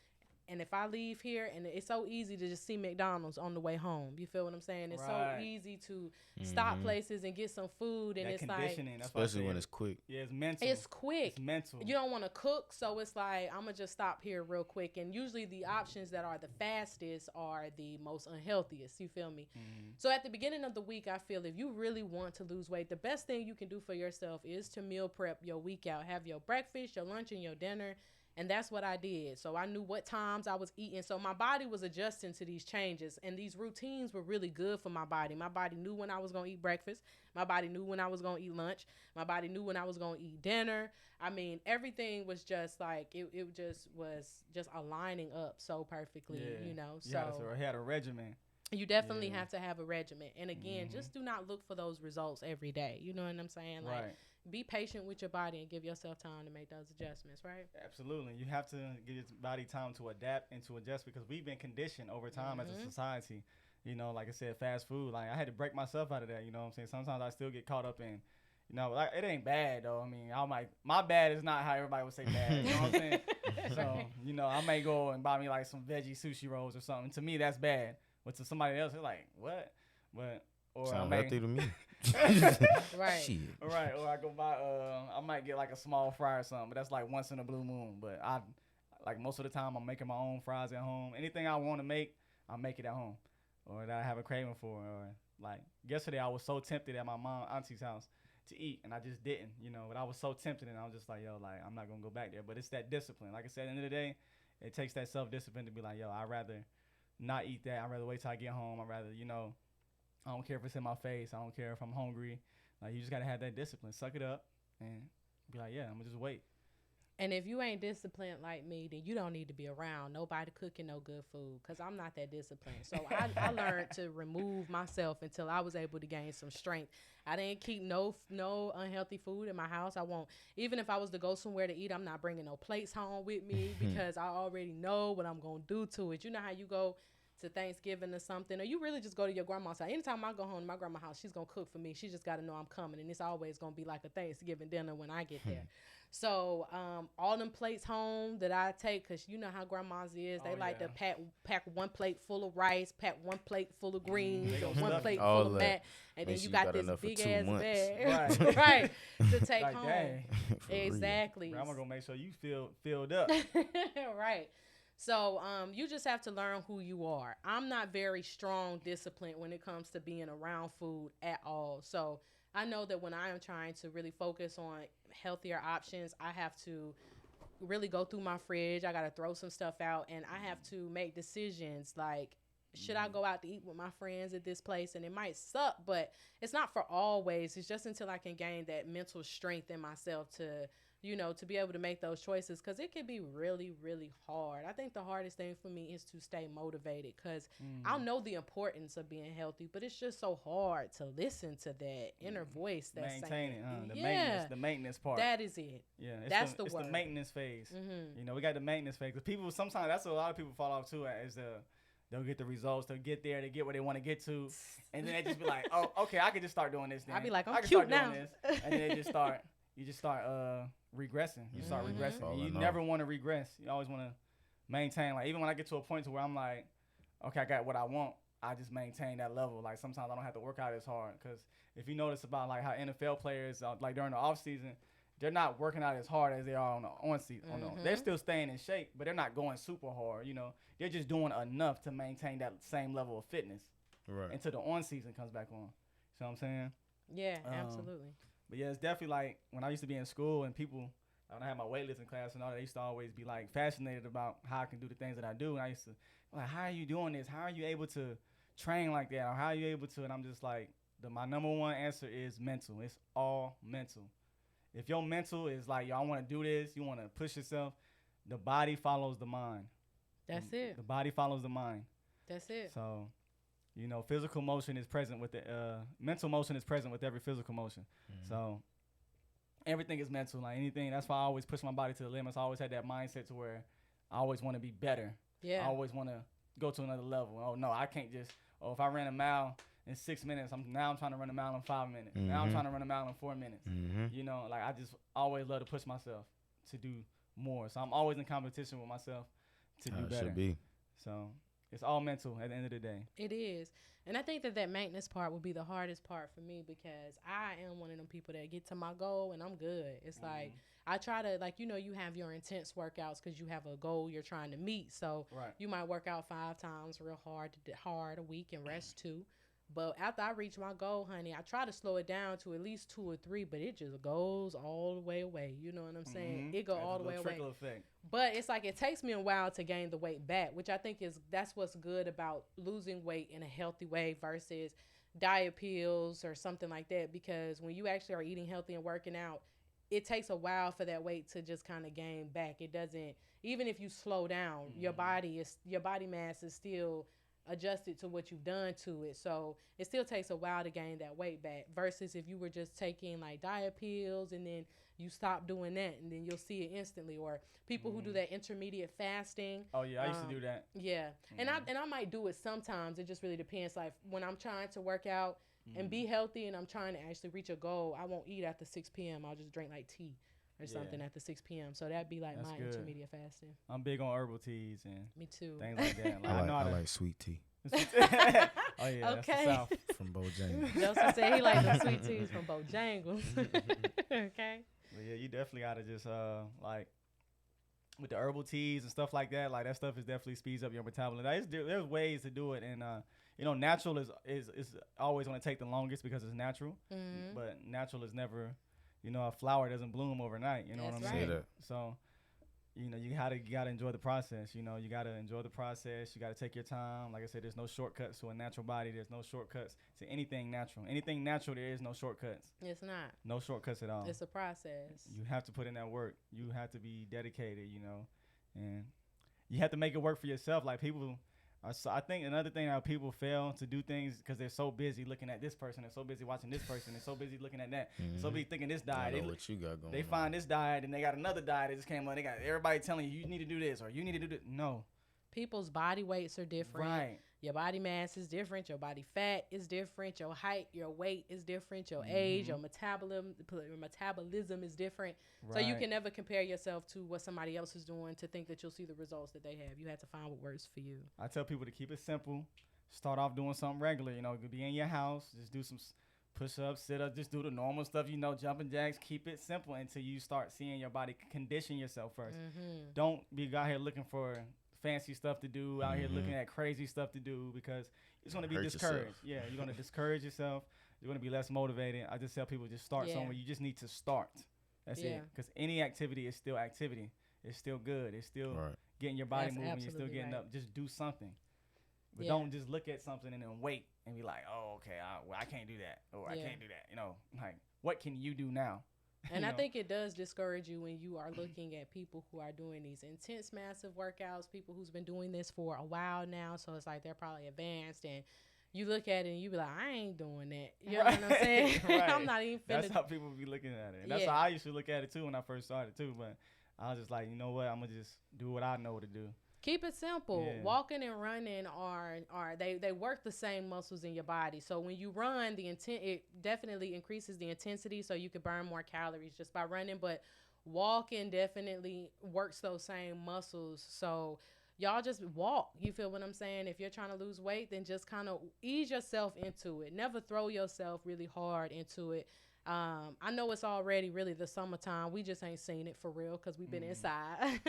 and if I leave here, and it's so easy to just see McDonald's on the way home. You feel what I'm saying? It's so easy to stop places and get some food, and that it's like, especially when it's quick. Yeah, it's mental. It's quick. It's mental. You don't want to cook, so it's like, I'm gonna just stop here real quick. And usually the options that are the fastest are the most unhealthiest. You feel me? So at the beginning of the week, I feel if you really want to lose weight, the best thing you can do for yourself is to meal prep your week out. Have your breakfast, your lunch, and your dinner. And that's what I did. So I knew what times I was eating. So my body was adjusting to these changes. And these routines were really good for my body. My body knew when I was going to eat breakfast. My body knew when I was going to eat lunch. My body knew when I was going to eat dinner. I mean, everything was just like, it just was just aligning up so perfectly, you know. So I had a regimen. You definitely have to have a regimen. And again, just do not look for those results every day. You know what I'm saying? Like, be patient with your body and give yourself time to make those adjustments, right? Absolutely. You have to give your body time to adapt and to adjust, because we've been conditioned over time as a society. You know, like I said, fast food. Like, I had to break myself out of that, you know what I'm saying? Sometimes I still get caught up in, you know, like, it ain't bad, though. I mean, my bad is not how everybody would say bad. You know what I'm saying? So, you know, I may go and buy me, like, some veggie sushi rolls or something. To me, that's bad. But to somebody else, it's like, what? But, or sound healthy to me. Right. Shit. Right. Or I go buy, I might get like a small fry or something, but that's like once in a blue moon. But like most of the time, I'm making my own fries at home. Anything I want to make, I'll make it at home, or that I have a craving for. Or like yesterday, I was so tempted at my auntie's house to eat, and I just didn't, you know. But I was so tempted, and I was just like, yo, like, I'm not gonna go back there. But it's that discipline. Like I said, at the end of the day, it takes that self-discipline to be like, yo, I'd rather not eat that. I'd rather wait till I get home. I'd rather, you know, I don't care if it's in my face. I don't care if I'm hungry. Like, you just got to have that discipline. Suck it up and be like, yeah, I'm going to just wait. And if you ain't disciplined like me, then you don't need to be around nobody cooking no good food, because I'm not that disciplined. So I learned to remove myself until I was able to gain some strength. I didn't keep no unhealthy food in my house. I won't. Even if I was to go somewhere to eat, I'm not bringing no plates home with me, because I already know what I'm going to do to it. You know how you go to Thanksgiving or something, or you really just go to your grandma's house. Anytime I go home to my grandma's house, she's going to cook for me. She just got to know I'm coming, and it's always going to be like a Thanksgiving dinner when I get there. So all them plates home that I take, because you know how grandmas is. They like to pack one plate full of rice, pack one plate full of greens, or one plate full of that, and then you got this big-ass bag right, to take like home. Dang. Exactly. Grandma going to make sure you filled up. Right. So you just have to learn who you are. I'm not very strong disciplined when it comes to being around food at all. So I know that when I am trying to really focus on healthier options, I have to really go through my fridge. I got to throw some stuff out, and I have to make decisions like, should I go out to eat with my friends at this place? And it might suck, but it's not for always. It's just until I can gain that mental strength in myself to, you know, to be able to make those choices, because it can be really, really hard. I think the hardest thing for me is to stay motivated, because I know the importance of being healthy, but it's just so hard to listen to that inner voice that's maintain saying, it, the maintenance part. That is it. Yeah, that's the word. It's the maintenance phase. You know, we got the maintenance phase. Because people, sometimes that's what a lot of people fall off too, is they'll get the results, they'll get there, they get where they want to get to, and then they just be like, oh, okay, I can just start doing this then. I'll be like, I can cute now. Doing this. And then you just start regressing. You start regressing. And you never want to regress. You always want to maintain. Like, even when I get to a point to where I'm like, okay, I got what I want, I just maintain that level. Like, sometimes I don't have to work out as hard, because if you notice about like how NFL players like during the off season, they're not working out as hard as they are on the on season. They're still staying in shape, but they're not going super hard. They're just doing enough to maintain that same level of fitness until the on season comes back on. You know what I'm saying? Yeah, absolutely. But yeah, it's definitely like when I used to be in school and people, when I had my weightlifting class and all that, they used to always be like fascinated about how I can do the things that I do. And I used to like, how are you doing this? How are you able to train like that? Or how are you able to? And I'm just like, my number one answer is mental. It's all mental. If your mental is like, yo, I want to do this, you want to push yourself, the body follows the mind. That's it. The body follows the mind. That's it. So, physical motion is present with the mental motion is present with every physical motion. So, everything is mental. Like anything, that's why I always push my body to the limits. I always had that mindset to where I always want to be better. Yeah. I always want to go to another level. Oh no, I can't just. Oh, if I ran a mile in 6 minutes, I'm trying to run a mile in 5 minutes. Now I'm trying to run a mile in 4 minutes. Like I just always love to push myself to do more. So I'm always in competition with myself to do better. Should be. So it's all mental at the end of the day. It is. And I think that maintenance part would be the hardest part for me because I am one of them people that get to my goal and I'm good. It's like I try to, like, you have your intense workouts because you have a goal you're trying to meet. So you might work out 5 times real hard a week and rest 2. But after I reach my goal, honey, I try to slow it down to at least 2 or 3, but it just goes all the way away. You know what I'm saying? It go all the way away. Trickle effect. But it's like it takes me a while to gain the weight back, which I think that's what's good about losing weight in a healthy way versus diet pills or something like that. Because when you actually are eating healthy and working out, it takes a while for that weight to just kind of gain back. It doesn't, even if you slow down, your body mass is still adjusted to what you've done to it. So it still takes a while to gain that weight back versus if you were just taking like diet pills and then you stop doing that and then you'll see it instantly. Or people who do that intermediate fasting. Oh yeah, I used to do that. Yeah. And I might do it sometimes. It just really depends. Like when I'm trying to work out and be healthy and I'm trying to actually reach a goal, I won't eat after 6 p.m. I'll just drink like tea or something after 6 p.m. So that'd be like my intermediate fasting. I'm big on herbal teas and me too. Things like that. Like, I like sweet tea. Oh yeah, okay. That's the South. From Bojangles. Joseph said he likes the sweet teas from Bojangles. Okay. But yeah, you definitely gotta just like with the herbal teas and stuff like that. Like that stuff is definitely speeds up your metabolism. Like, there's ways to do it, and natural is always gonna take the longest because it's natural. But natural is never. A flower doesn't bloom overnight. You know what I'm saying? So, you gotta enjoy the process. You gotta enjoy the process. You gotta take your time. Like I said, there's no shortcuts to a natural body. There's no shortcuts to anything natural. Anything natural, there is no shortcuts. It's not. No shortcuts at all. It's a process. You have to put in that work. You have to be dedicated. And you have to make it work for yourself. Like people. So I think another thing how people fail to do things because they're so busy looking at this person, they're so busy watching this person, they're so busy looking at that, so busy thinking this diet. What you got going they find this diet and they got another diet that just came on. They got everybody telling you need to do this or you need to do that. No. People's body weights are different. Right. Your body mass is different. Your body fat is different. Your height, your weight is different. Your age, your metabolism is different. Right. So you can never compare yourself to what somebody else is doing to think that you'll see the results that they have. You have to find what works for you. I tell people to keep it simple. Start off doing something regular. Be in your house. Just do some push-ups, sit-ups. Just do the normal stuff. Jumping jacks. Keep it simple until you start seeing your body condition yourself first. Don't be out here looking for fancy stuff to do, out here looking at crazy stuff to do because it's going to be discouraged. Yeah, you're going to discourage yourself. You're going to be less motivated. I just tell people just start somewhere. You just need to start. That's it. Because any activity is still activity. It's still good. It's still getting your body moving. You're still getting up. Just do something. But don't just look at something and then wait and be like, oh, okay, I can't do that. Or I can't do that. Like, what can you do now? And I think it does discourage you when you are looking at people who are doing these intense, massive workouts, people who's been doing this for a while now. So it's like they're probably advanced. And you look at it and you be like, I ain't doing that. You know what I'm saying? I'm not even finna. That's how people be looking at it. And that's how I used to look at it, too, when I first started, too. But I was just like, you know what? I'm going to just do what I know to do. Keep it simple. Walking and running they work the same muscles in your body. So when you run, it definitely increases the intensity so you can burn more calories just by running. But walking definitely works those same muscles. So y'all just walk. You feel what I'm saying? If you're trying to lose weight, then just kind of ease yourself into it. Never throw yourself really hard into it. I know it's already really the summertime. We just ain't seen it for real because we've been inside.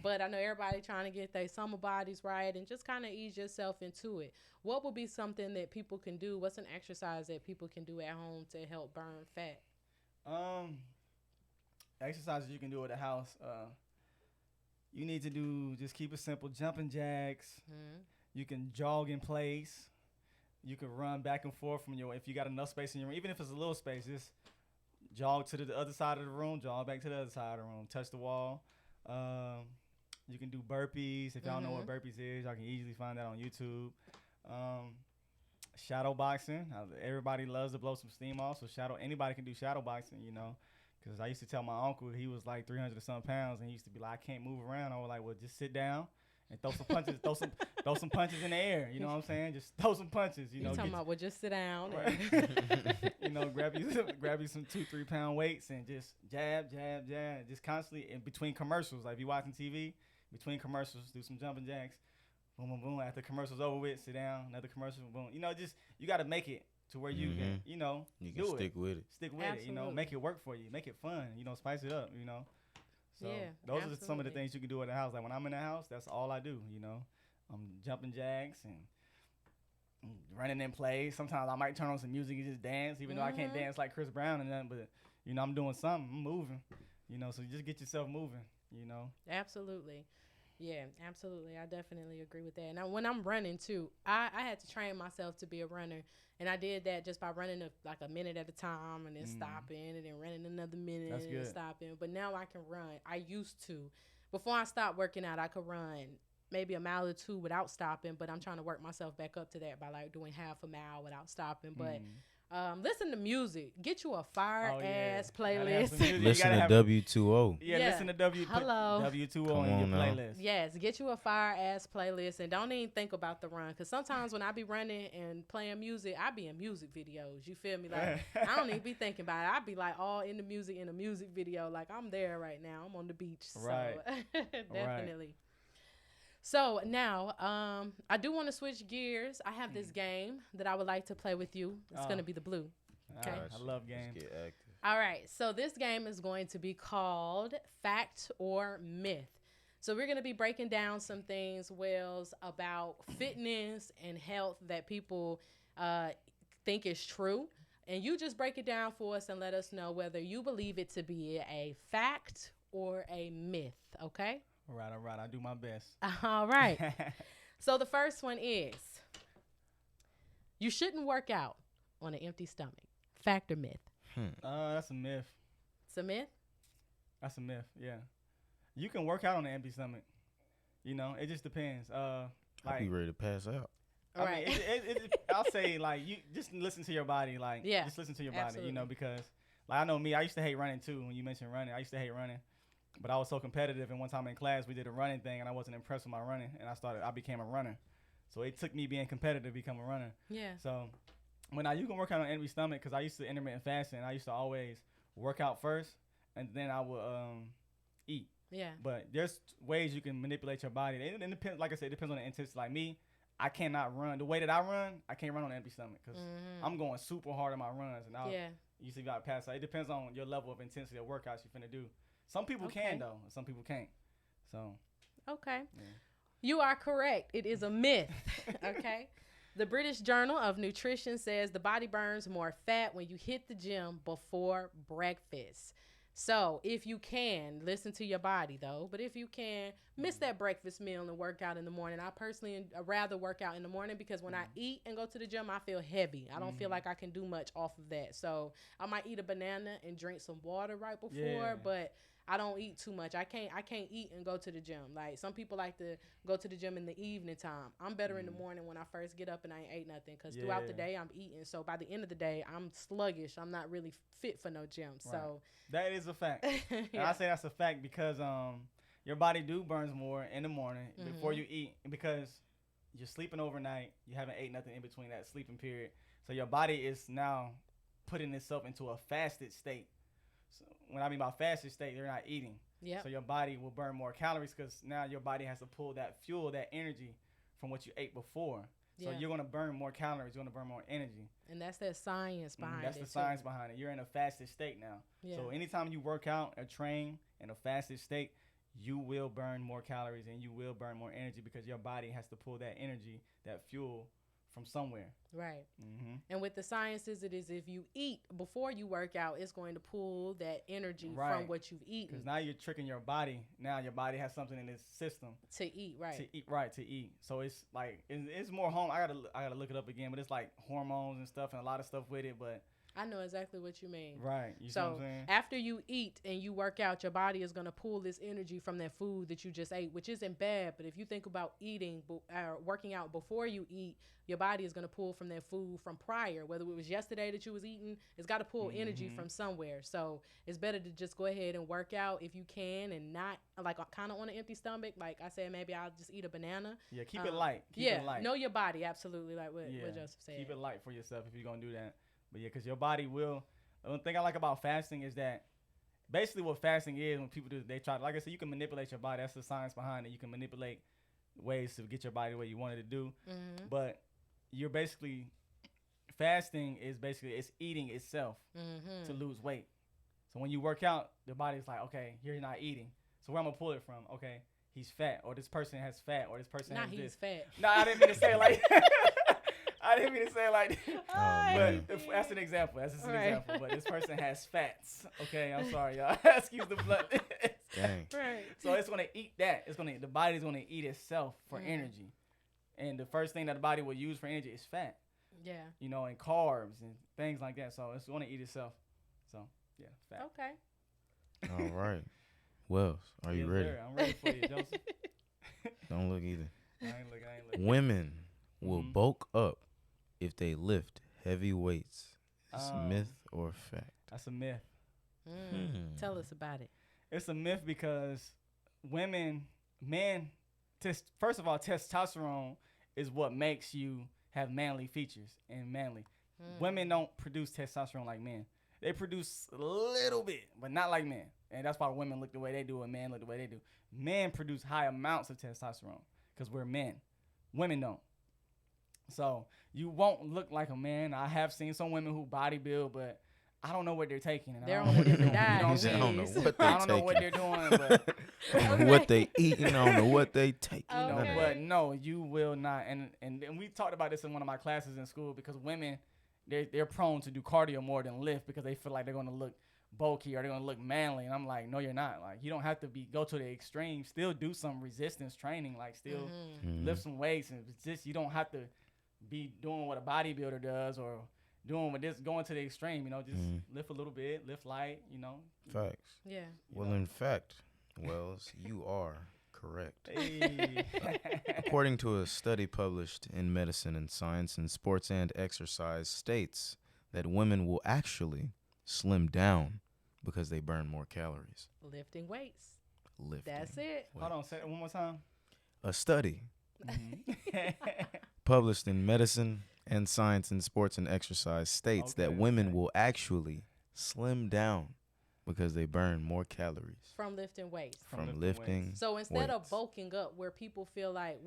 But I know everybody trying to get their summer bodies right and just kind of ease yourself into it. What would be something that people can do? What's an exercise that people can do at home to help burn fat? Exercises you can do at the house. You need to do, just keep it simple, jumping jacks. You can jog in place. You can run back and forth from if you got enough space in your room, even if it's a little space, just jog to the other side of the room, jog back to the other side of the room, touch the wall. You can do burpees. If y'all know what burpees is, y'all can easily find that on YouTube. Shadow boxing. Everybody loves to blow some steam off, so anybody can do shadow boxing, Because I used to tell my uncle, he was like 300 or some pounds, and he used to be like, I can't move around. I was like, well, just sit down and throw some punches, throw some punches in the air. You know what I'm saying? Just throw some punches. You talking about, well, just sit down. Right. Grab you some 2-3 pound weights and just jab, just constantly in between commercials. Like if you watching TV, between commercials, do some jumping jacks. Boom, boom, boom. After the commercial's over with, sit down. Another commercial, boom. Just you got to make it to where you can, You can stick with it. Stick with Absolutely. it. Make it work for you. Make it fun. Spice it up. So those are some of the things you can do at the house. Like when I'm in the house, that's all I do. I'm jumping jacks and running in place. Sometimes I might turn on some music and just dance, even though I can't dance like Chris Brown and nothing. But I'm doing something. I'm moving. So just get yourself moving. Absolutely. Yeah, absolutely. I definitely agree with that. Now, when I'm running, too, I had to train myself to be a runner. And I did that just by running a minute at a time and then stopping and then running another minute and stopping. But now I can run. I used to. Before I stopped working out, I could run maybe a mile or two without stopping. But I'm trying to work myself back up to that by doing half a mile without stopping. But listen to music. Get you a fire-ass playlist. Listen to W2O. Yeah, listen to W2O on your playlist. Yes, get you a fire-ass playlist and don't even think about the run. Because sometimes when I be running and playing music, I be in music videos. You feel me? Like, I don't even be thinking about it. I be all in the music video. Like, I'm there right now. I'm on the beach. Right. So, definitely. Right. So now, I do want to switch gears. I have this game that I would like to play with you. It's going to be the blue. Okay. I love games. Let's get active. All right. So this game is going to be called Fact or Myth. So we're going to be breaking down some things, Wells, about fitness and health that people think is true. And you just break it down for us and let us know whether you believe it to be a fact or a myth. Okay? All right. I do my best. All right. So the first one is, you shouldn't work out on an empty stomach. Fact or myth? That's a myth. It's a myth? That's a myth, yeah. You can work out on an empty stomach. It just depends. I'll be ready to pass out. All right. I'll say, you just listen to your body. Just listen to your body, absolutely. Because, I know me, I used to hate running, too. When you mentioned running, I used to hate running. But I was so competitive, and one time in class we did a running thing, and I wasn't impressed with my running, and I became a runner. So it took me being competitive to become a runner. Yeah. So, now you can work out on an empty stomach, because I used to intermittent fasting. I used to always work out first, and then I would eat. Yeah. But there's ways you can manipulate your body. It depends. Like I said, it depends on the intensity. Like me, I cannot run the way that I run. I can't run on an empty stomach because I'm going super hard on my runs, and you see, you got to pass out. It depends on your level of intensity of workouts you're finna do. Some people can though, and some people can't. So. Okay. Yeah. You are correct. It is a myth. Okay. The British Journal of Nutrition says the body burns more fat when you hit the gym before breakfast. So if you can, listen to your body though. But if you can, miss that breakfast meal and work out in the morning. I personally rather work out in the morning because when I eat and go to the gym, I feel heavy. I don't feel like I can do much off of that. So I might eat a banana and drink some water right before, but I don't eat too much. I can't eat and go to the gym. Like some people like to go to the gym in the evening time. I'm better in the morning when I first get up and I ain't ate nothing because throughout the day I'm eating. So by the end of the day I'm sluggish. I'm not really fit for no gym. Right. So that is a fact. And I say that's a fact because your body burns more in the morning before you eat because you're sleeping overnight. You haven't ate nothing in between that sleeping period. So your body is now putting itself into a fasted state. So when I mean by fasted state, they're not eating. Yep. So your body will burn more calories because now your body has to pull that fuel, that energy from what you ate before. So Yeah. you're gonna burn more calories. You're gonna burn more energy. And that's that science behind That's it. the too. science behind it. You're in a fasted state now. Yeah. So anytime you work out or train in a fasted state, you will burn more calories and you will burn more energy because your body has to pull that energy, that fuel from somewhere. Right. Mm-hmm. And with the sciences, it is if you eat before you work out, it's going to pull that energy from Right. what you've eaten Because now you're tricking your body. Now your body has something in its system to eat. Right. to eat. So it's like it's more I gotta look it up again, but it's like hormones and stuff and a lot of stuff with it. But I know exactly what you mean. right, you see what I'm saying? After you eat and you work out, your body is going to pull this energy from that food that you just ate, which isn't bad. But if you think about eating or working out before you eat, your body is going to pull from that food from prior, whether it was yesterday that you was eating. It's got to pull energy from somewhere. So it's better to just go ahead and work out if you can, and not like kind of on an empty stomach. Like I said, maybe I'll just eat a banana. Yeah, keep it light. Keep it light. Know your body, absolutely, like what Joseph said. Keep it light for yourself if you're gonna do that. But yeah, because your body will. The only thing I like about fasting is that basically what fasting is, when people do, they try. Like I said, you can manipulate your body. That's the science behind it. You can manipulate ways to get your body the way you want it to do. Mm-hmm. But you're basically fasting is basically it's eating itself to lose weight. So when you work out, the body's like, okay, you're not eating. So where I'm gonna pull it from? Okay, he's fat, or this person has fat, or this person has Not he's this. fat. No, I didn't mean to say it like. I didn't mean to say it like man. but that's an example. That's just an Right. example. But this person has fats. Okay, I'm sorry, y'all. Excuse the blood. Dang. Right. So it's gonna eat that. The body's gonna eat itself for energy. And the first thing that the body will use for energy is fat. Yeah. You know, and carbs and things like that. So it's gonna eat itself. So yeah, fat. Okay. All right. Wells, are you Yes, ready? sir. I'm ready for you, Joseph. Don't look either. I ain't looking. Women will bulk up if they lift heavy weights. Is it myth or fact? That's a myth. Tell us about it. It's a myth because first of all, testosterone is what makes you have manly features and manly. Women don't produce testosterone like men. They produce a little bit, but not like men. And that's why women look the way they do and men look the way they do. Men produce high amounts of testosterone because we're men. Women don't. So you won't look like a man. I have seen some women who bodybuild, but I don't know what they're taking. They're on a different diet. You know what I'm I saying? don't know what they I don't know what they're doing, but I don't know what they eating. I don't know what they taking. you know, Okay. but no, you will not. And we talked about this in one of my classes in school because women, they're prone to do cardio more than lift because they feel like they're gonna look bulky or they're gonna look manly. And I'm like, no, you're not. Like, you don't have to go to the extreme. Still do some resistance training. Like, still lift some weights, and it's just you don't have to be doing what a bodybuilder does or doing with this going to the extreme. You know, just lift a little bit, lift light. You know. Facts. Yeah. Well, in fact, Wells, you are correct. Hey. According to a study published in Medicine and Science and Sports and Exercise states that women will actually slim down because they burn more calories. Lifting weights. Lifting. That's it. Hold on, say it one more time. A study published in Medicine and Science and Sports and Exercise states that women will actually slim down because they burn more calories From lifting weights. from lifting. So instead of weights. bulking up, where people feel like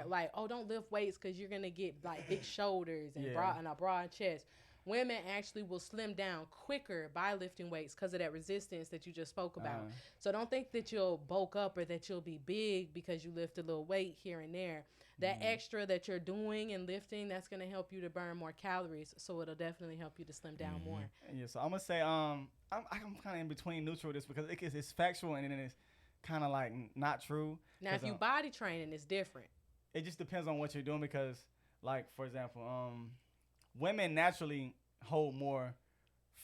like, oh, don't lift weights because you're gonna get like big shoulders and a broad chest. Women actually will slim down quicker by lifting weights because of that resistance that you just spoke about. So don't think that you'll bulk up or that you'll be big because you lift a little weight here and there. That extra that you're doing and lifting, that's going to help you to burn more calories. So it'll definitely help you to slim down more. Yeah, so I'm gonna say I'm kind of in between neutral with this because it's factual and then it's kind of like not true. Now, if you body training, it's different. It just depends on what you're doing because, like, for example, women naturally hold more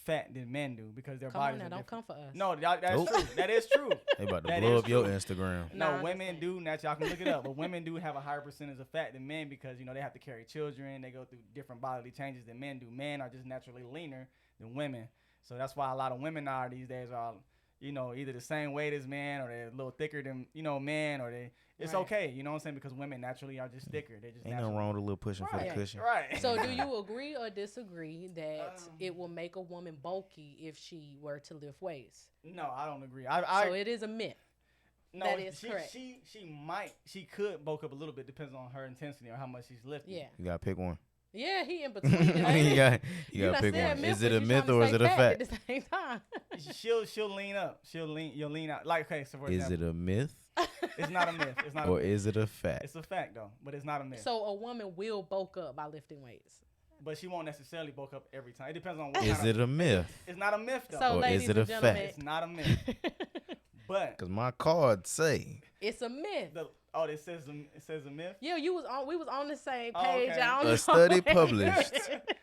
fat than men do because their bodies are Don't different. come for us. No, that's Nope. true. That is true. They about to That blow is up your true. Instagram. No, I women understand. do naturally. Y'all can look it up, but women do have a higher percentage of fat than men because they have to carry children. They go through different bodily changes than men do. Men are just naturally leaner than women, so that's why a lot of women are these days are, either the same weight as men or they're a little thicker than men or they. It's Right. okay, you know what I'm saying? Because women naturally are just thicker. They just Ain't nothing wrong with a little pushing for the Right. cushion. Right. So do you agree or disagree that it will make a woman bulky if she were to lift weights? No, I don't agree. So it is a myth. No, that is correct. She could bulk up a little bit, depends on her intensity or how much she's lifting. Yeah. You gotta pick one. Yeah, he in between. you gotta done pick said one. myth, Is it but a you myth trying to or is say it a At fact? the same time. She'll lean up. You'll lean out. Like, okay, so for Is example, it a myth it's not a myth. It's not. or a myth. is it a fact? It's a fact though, but it's not a myth. So a woman will bulk up by lifting weights. But she won't necessarily bulk up every time. It depends on what Is kind it a myth? It's not a myth though. So Or ladies is it and a gentlemen, fact? It's not a myth. But Cause my cards say it's a myth. it says a myth. Yeah, we was on the same Oh, page. okay. I don't know. a study published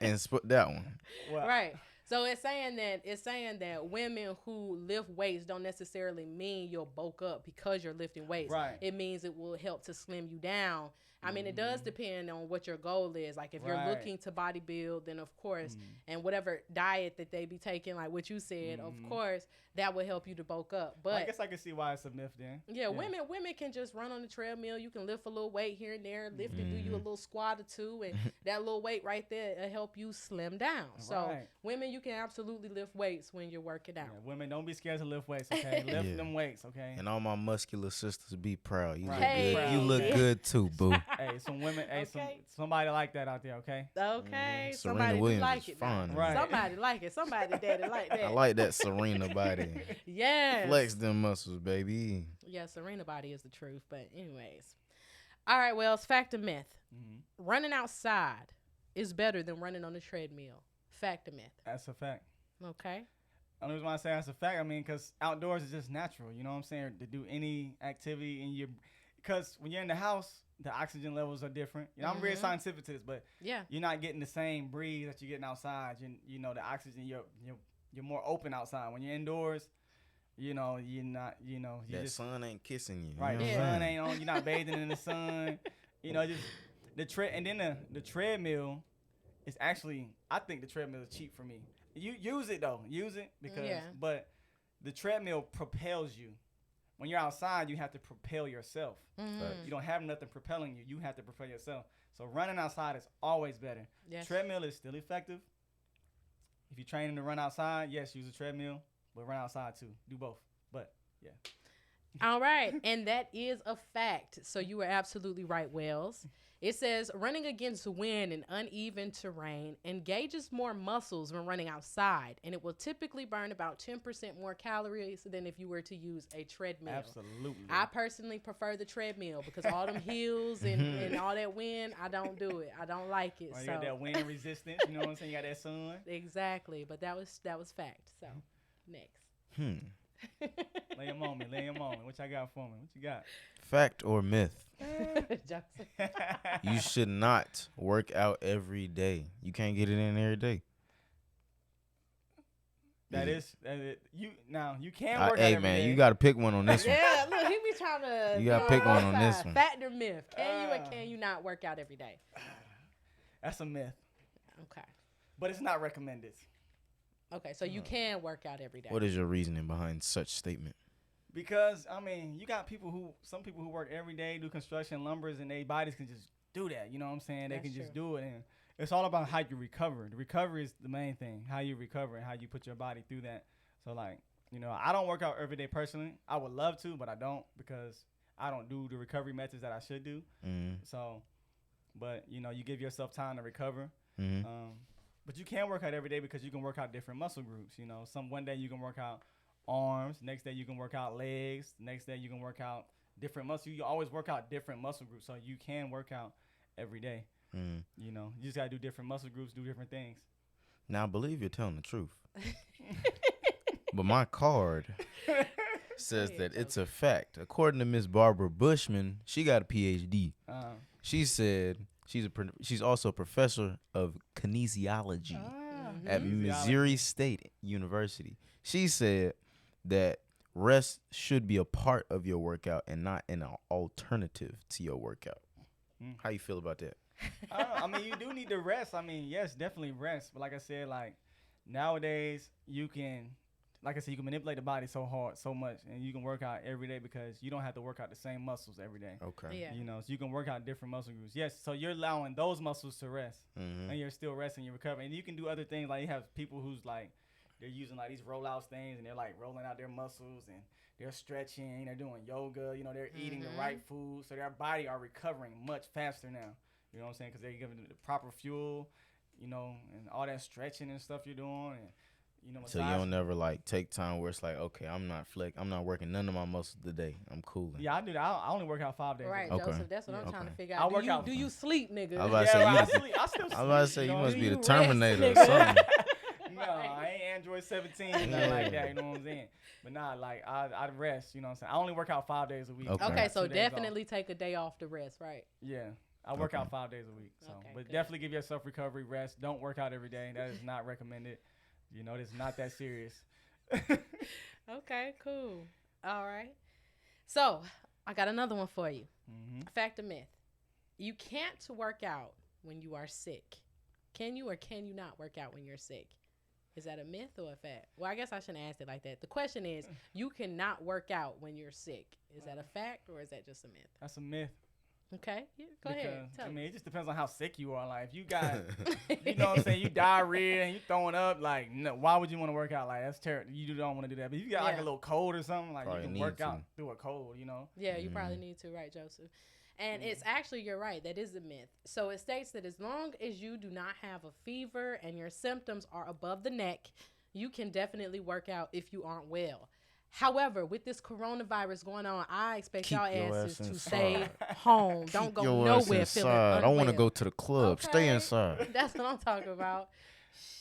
and that one. Well, Right. So it's saying that women who lift weights don't necessarily mean you'll bulk up because you're lifting weights. Right. It means it will help to slim you down. I mean, it does depend on what your goal is. Like if you're Right. looking to bodybuild, then of course, and whatever diet that they be taking, like what you said, of course, that will help you to bulk up. But I guess I can see why it's a myth then. yeah, women can just run on the treadmill. You can lift a little weight here and there, lift and do you a little squat or two, and that little weight right there will help you slim down. So Right. women, you can absolutely lift weights when you're working out. Yeah, women, don't be scared to lift weights, okay? Lift Yeah. them weights, okay? And all my muscular sisters be proud. You Right. look Hey. good. You look Okay. good too, boo. Hey, some women, Okay. somebody like that out there, okay? Okay, Serena somebody do Williams like is it. now. fine. Right. Somebody like it. Somebody daddy like that. I like that Serena body. Yes. Flex them muscles, baby. Yeah, Serena body is the truth. But anyways, all right. Well, it's fact or myth. Running outside is better than running on the treadmill. Fact or myth? That's a fact. Okay. Only reason why I say that's a fact, I mean, because outdoors is just natural. You know what I'm saying? To do any activity in your, because when you're in the house, the oxygen levels are different. You know, I'm very scientific to this, but Yeah. you're not getting the same breeze that you're getting outside. You know, the oxygen, you're more open outside. When you're indoors, you know, you're not, you know, you That just sun ain't kissing you. right. You know The what I'm sun saying? ain't on. You're not bathing in the sun. You know, just and then the treadmill is actually, I think the treadmill is cheap for me. You use it though, because but the treadmill propels you. When you're outside, you have to propel yourself. Mm-hmm. You don't have nothing propelling you. You have to propel yourself. So running outside is always better. Yes. Treadmill is still effective. If you're training to run outside, yes, use a treadmill, but run outside too. Do both. But yeah. All right. And that is a fact. So you were absolutely right, Wells. It says running against wind and uneven terrain engages more muscles when running outside, and it will typically burn about 10% more calories than if you were to use a treadmill. Absolutely. I personally prefer the treadmill because all them hills and all that wind, I don't do it. I don't like it. Well, you So got that wind resistance, you know what I'm saying? You got that sun. exactly. But that was fact. So next. Lay him on me. What y'all got for me? What you got? Fact or myth? Johnson. You should not work out every day. You can't get it in every day. That is you can work out Hey every man, day. you got to pick one on this one. Yeah, look, he be trying to. You gotta be pick on one both on this sides. one. Fact or myth? Can you or can you not work out every day? That's a myth, Okay. but it's not recommended. Okay, so you can work out every day. What is your reasoning behind such statement? Because I mean, you got some people who work every day, do construction, lumbers, and their bodies can just do that. You know what I'm saying? They That's can just true. do it, and it's all about how you recover. The recovery is the main thing. How you recover and how you put your body through that. So like, you know, I don't work out every day personally. I would love to, but I don't because I don't do the recovery methods that I should do. So, but you know, you give yourself time to recover. But you can work out every day because you can work out different muscle groups. You know, one day you can work out arms, next day you can work out legs, next day you can work out different muscles. You always work out different muscle groups, so you can work out every day. You know, you just gotta do different muscle groups, do different things. Now I believe you're telling the truth. But my card says that it's a fact. According to Miss Barbara Bushman, she got a PhD. She said she's also a professor of kinesiology at Missouri State University. She said that rest should be a part of your workout and not an alternative to your workout. How you feel about that? I mean, you do need to rest. I mean, yes, definitely rest. But like I said, like nowadays you can manipulate the body so much, and you can work out every day because you don't have to work out the same muscles every day. Okay. Yeah. You know, so you can work out different muscle groups. Yes, so you're allowing those muscles to rest, and you're still resting, you're recovering. And you can do other things, like you have people who's like, they're using like these rollouts things, and they're like rolling out their muscles, and they're stretching, they're doing yoga, you know, they're eating the right food, so their body are recovering much faster now. You know what I'm saying? Because they're giving it the proper fuel, you know, and all that stretching and stuff you're doing, and you know. So you don't never like take time where it's like, okay, I'm not working none of my muscles today. I'm cooling. Yeah, I do that. I only work out 5 days. Right, Okay. Joseph. That's what I'm trying to figure I out. work out. Do you sleep, nigga? I was about to Yeah, say, well, you- I sleep. I still sleep. I was about to say you know? must be the rest, Terminator or nigga? something. No, I ain't Android 17, nothing like that. You know what I'm saying? But nah, like I rest. You know what I'm saying? I only work out 5 days a week. Okay. Okay, so 2 days off. definitely take a day off to rest, right? Yeah, I work Okay. out 5 days a week. So, Okay, but good. definitely give yourself recovery, rest. Don't work out every day. That is not recommended. You know, it's not that serious. Okay, cool. All right. So I got another one for you. Fact or myth? You can't work out when you are sick. Can you or can you not work out when you're sick? Is that a myth or a fact? Well, I guess I shouldn't ask it like that. The question is, you cannot work out when you're sick. Is that a fact or is that just a myth? That's a myth. Okay, yeah, go ahead. Tell I me. mean, it just depends on how sick you are. Like, if you got, you know what I'm saying, you diarrhea and you throwing up, like, no, why would you want to work out? Like, that's terrible. You don't want to do that. But if you got like a Yeah. little cold or something, like, Probably you can need work to. out through a cold, you know? Yeah, you probably need to, right, Joseph? And it's actually, you're right, that is a myth. So it states that as long as you do not have a fever and your symptoms are above the neck, you can definitely work out if you aren't well. However, with this coronavirus going on, I expect Keep y'all your asses ass to inside. stay home. Don't Keep go your ass nowhere inside. feeling I want to unwell. go to the club. Stay Okay? inside. That's what I'm talking about.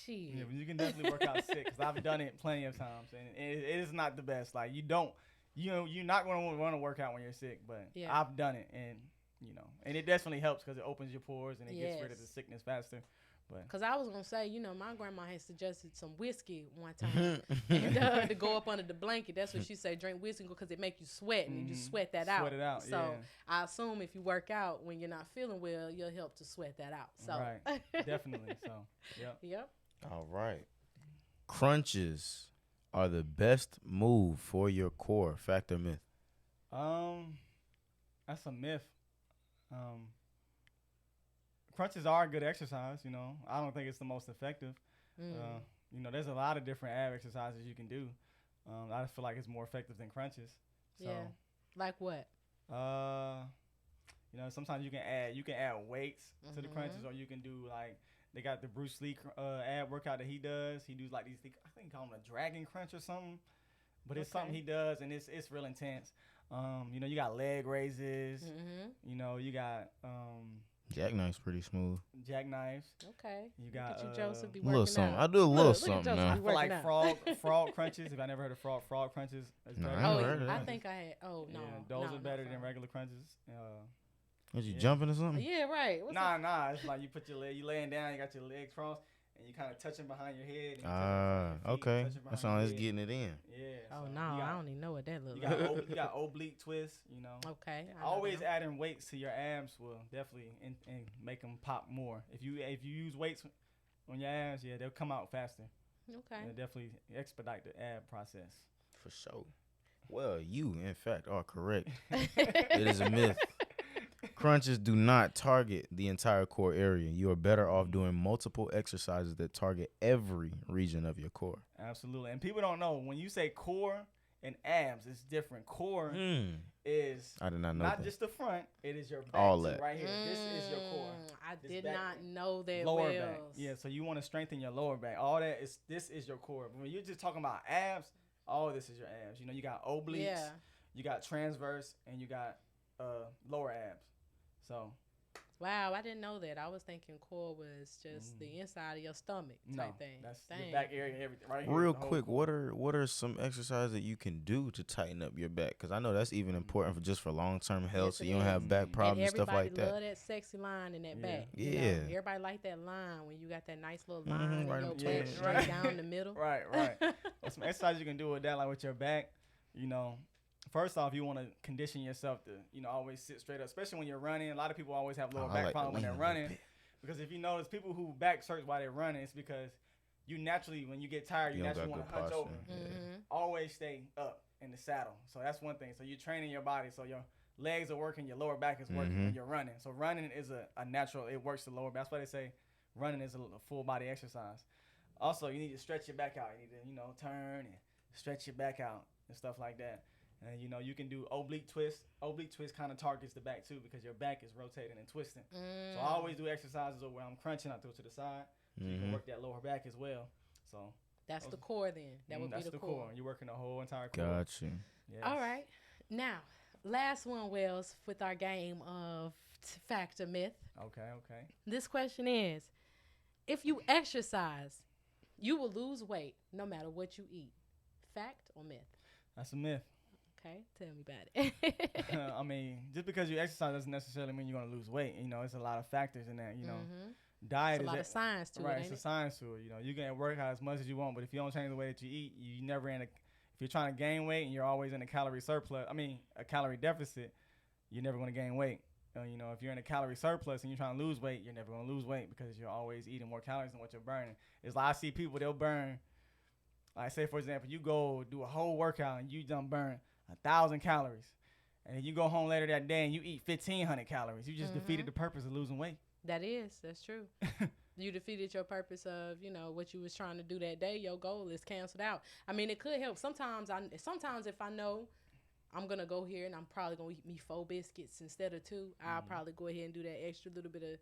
Shit. Yeah, but you can definitely work out sick because I've done it plenty of times. And it is not the best. Like, you don't, you know, you're not going to want to work out when you're sick, but Yeah. I've done it. And, you know, and it dedefinitely helps because it opens your pores and it gets rid of the Yes. sickness faster. But Because I was going to say, you know, my grandma had suggested some whiskey one time and, to go up under the blanket. That's what she said, drink whiskey because it make you sweat and you just sweat that out. Sweat it out, So yeah. I assume if you work out when you're not feeling well, you'll help to sweat that out. So right, definitely. So, yep. Yep. All right. Crunches are the best move for your core. Fact or myth? That's a myth. Crunches are a good exercise, you know. I don't think it's the most effective. You know, there's a lot of different ab exercises you can do. I feel like it's more effective than crunches. So, Yeah. Like what? you know, sometimes you can add weights to the crunches, or you can do like they got the Bruce Lee ab workout that he does. He does like these, I think he call them a dragon crunch or something. But it's something he does, and it's real intense. You know, you got leg raises. You know, you got Jackknife's pretty smooth. jackknives. Okay. You got Look at you, Joseph, be A little working something. out. I do a little Look at something Joseph, now. be I feel like working out. frog crunches. If I never heard of frog crunches, it's No, better. I Oh, never heard of I that. think I had. Oh no, Yeah, those no, are better no, than no. regular crunches. Was you jumping or something? Yeah, right. What's Nah. It's like you put you laying down, you got your legs crossed, and you kind of touching behind your head. And you touching behind your feet, Okay. touching behind That's your all. It's head. getting it in. Yeah. Oh so no, you I got- don't even know what that looks You like. got you got oblique twists. You know. Okay. I know Always them. adding weights to your abs will definitely and make them pop more. If you use weights on your abs, yeah, they'll come out faster. Okay. They'll definitely expedite the ab process. For sure. Well, you, in fact, are correct. It is a myth. Crunches do not target the entire core area. You are better off doing multiple exercises that target every region of your core. Absolutely. And people don't know when you say core and abs, it's different. Core is I did not know not that. just the front; it is your back. All too, that. right here. This is your core. I This did back- not know that. Lower Wells. back. Yeah. So you want to strengthen your lower back. All that is this is your core. But when you're just talking about abs, all this is your abs. You know, you got obliques, Yeah. you got transverse, and you got lower abs. So Wow, I didn't know that. I was thinking core was just the inside of your stomach type no, thing. that's Dang. your back area and everything. Right here. Real the whole quick, core. what are some exercises that you can do to tighten up your back? Because I know that's even important for just for long term health, Yes, so it you don't is. have back problems and stuff like Everybody that. love that sexy line in that Yeah. back. You know? Yeah. Everybody like that line when you got that nice little line right in your up back top. straight Right. down the middle. Right. Well, some exercises you can do with that, like with your back. You know, first off, you want to condition yourself to, you know, always sit straight up, especially when you're running. A lot of people always have lower I back like to problems when lean they're a little running. bit. Because if you notice, people who back search while they're running, it's because you naturally, when you get tired, you You don't naturally got want to good hunch over. posture. Always stay up in the saddle. So that's one thing. So you're training your body. So your legs are working, your lower back is working when you're running. So running is a natural, it works the lower back. That's why they say running is a full body exercise. Also, you need to stretch your back out. You need to, you know, turn and stretch your back out and stuff like that. And you know, you can do oblique twist. Oblique twist kind of targets the back too because your back is rotating and twisting. So I always do exercises where I'm crunching, I throw to the side. So you can work that lower back as well. So that's the core then. That would be the core. You're working the whole entire core. Gotcha. Yes. All right. Now, last one, Wells, with our game of fact or myth. Okay. This question is, if you exercise, you will lose weight no matter what you eat. Fact or myth? That's a myth. Okay, tell me about it. I mean, just because you exercise doesn't necessarily mean you're going to lose weight. You know, it's a lot of factors in that, you know. Diet is a lot of science to it, right? Ain't It's a it? science to it. You know, you can work out as much as you want, but if you don't change the way that you eat, you never in a. If you're trying to gain weight and you're always in a calorie surplus, a calorie deficit, you're never going to gain weight. You know, if you're in a calorie surplus and you're trying to lose weight, you're never going to lose weight because you're always eating more calories than what you're burning. It's like I see people, they'll burn. Like say for example, you go do a whole workout and you done burn 1,000 calories, and then you go home later that day and you eat 1,500 calories. You just defeated the purpose of losing weight. That's true. You defeated your purpose of, you know, what you was trying to do that day. Your goal is canceled out. I mean, it could help. Sometimes if I know I'm going to go here and I'm probably going to eat me 4 biscuits instead of 2, I'll probably go ahead and do that extra little bit of,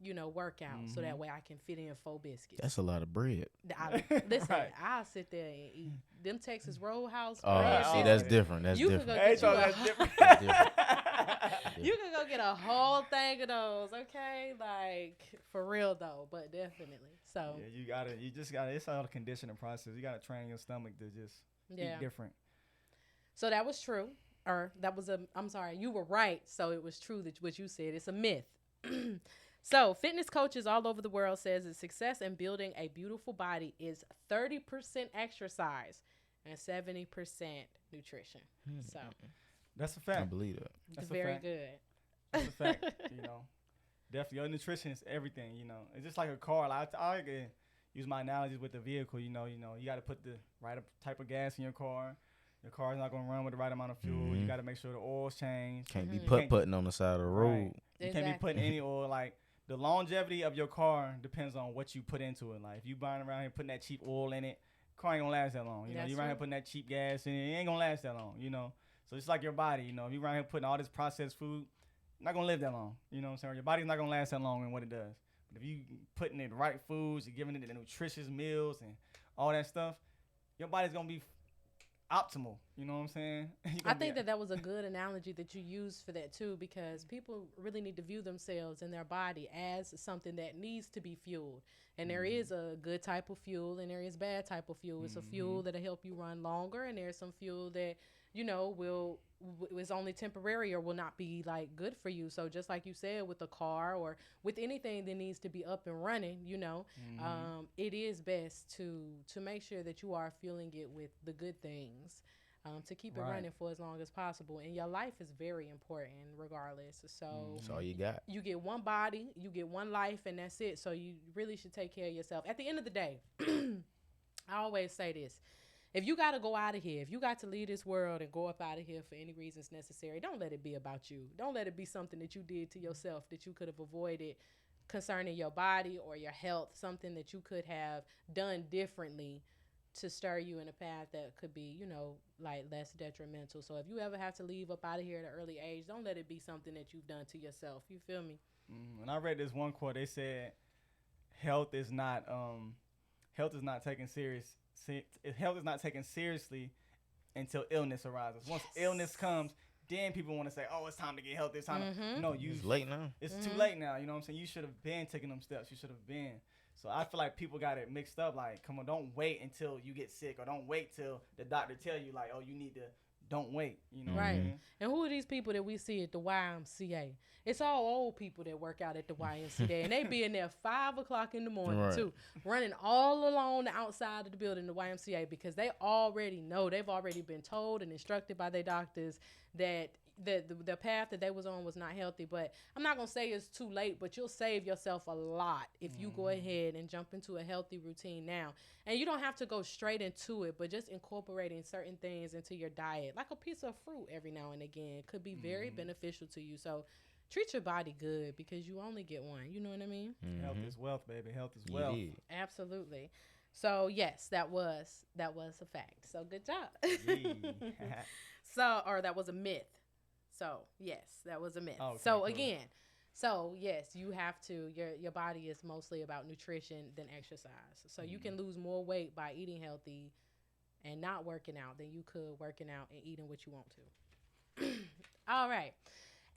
you know, workout so that way I can fit in 4 biscuits. That's a lot of bread. Listen, Right. I'll sit there and eat them Texas Roadhouse. Oh, bread see, biscuits. that's different. That's You different. could go get you That's a different. That's different. You can go get a whole thing of those, okay? Like, for real, though, but definitely. So, Yeah, it's all a conditioning process. You got to train your stomach to just eat different. So that was true. Or that was I'm sorry, you were right. So it was true that what you said. It's a myth. So fitness coaches all over the world says that success in building a beautiful body is 30% exercise and 70% nutrition. So That's a I fact. believe that. it's That's a very fact. good. That's a fact. You know, definitely your nutrition is everything. You know, it's just like a car. Like, I can use my analogies with the vehicle. You know, you got to put the right type of gas in your car. Your car's not gonna run with the right amount of fuel. You got to make sure the oil's changed. Can't be putting on the side of the road. Right. You can't be putting any oil. Like the longevity of your car depends on what you put into it. Like if you buying around here putting that cheap oil in it, car ain't gonna last that long. You know, you around here putting that cheap gas in it, it ain't gonna last that long. You know, so it's like your body. You know, if you around here putting all this processed food, not gonna live that long. You know what I'm saying? Your body's not gonna last that long in what it does. But if you putting in the right foods, you're giving it the nutritious meals and all that stuff, your body's gonna be optimal. You know what I'm saying? I think that was a good analogy that you used for that too, because people really need to view themselves and their body as something that needs to be fueled. And there is a good type of fuel and there is bad type of fuel. It's a fuel that'll help you run longer, and there's some fuel that, you know, is only temporary or will not be like good for you. So just like you said, with a car or with anything that needs to be up and running, you know, it is best to make sure that you are fueling it with the good things, to keep it running for as long as possible. And your life is very important regardless. So That's all you got. you get one body, you get one life, and that's it. So you really should take care of yourself. At the end of the day, I always say this. If you got to go out of here, if you got to leave this world and go up out of here for any reasons necessary, don't let it be about you. Don't let it be something that you did to yourself that you could have avoided concerning your body or your health, something that you could have done differently to stir you in a path that could be, you know, like less detrimental. So if you ever have to leave up out of here at an early age, don't let it be something that you've done to yourself. You feel me? When I read this one quote, they said, health is not taken seriously until illness arises. Once illness comes, then people want to say, oh, it's time to get healthy. It's time to, no, It's late now. It's too late now. You know what I'm saying? You should have been taking them steps. You should have been. So I feel like people got it mixed up. Like, come on, don't wait until you get sick, or don't wait till the doctor tell you, like, oh, you need to, don't wait. You know what I mean? And who are these people that we see at the YMCA? It's all old people that work out at the YMCA, and they be in there 5 o'clock in the morning too, running all along the outside of the building, the YMCA, because they already know, they've already been told and instructed by their doctors that the path that they was on was not healthy. But I'm not gonna say it's too late, but you'll save yourself a lot if you go ahead and jump into a healthy routine now. And you don't have to go straight into it, but just incorporating certain things into your diet, like a piece of fruit every now and again, could be very beneficial to you. So treat your body good, because you only get one. You know what I mean? Health is wealth, baby. Health is wealth. Absolutely. So yes, that was a fact. So good job. or that was a myth. So yes, that was a myth. Oh, okay, so cool. again, so yes, you have to. Your body is mostly about nutrition than exercise. So you can lose more weight by eating healthy and not working out than you could working out and eating what you want to. All right.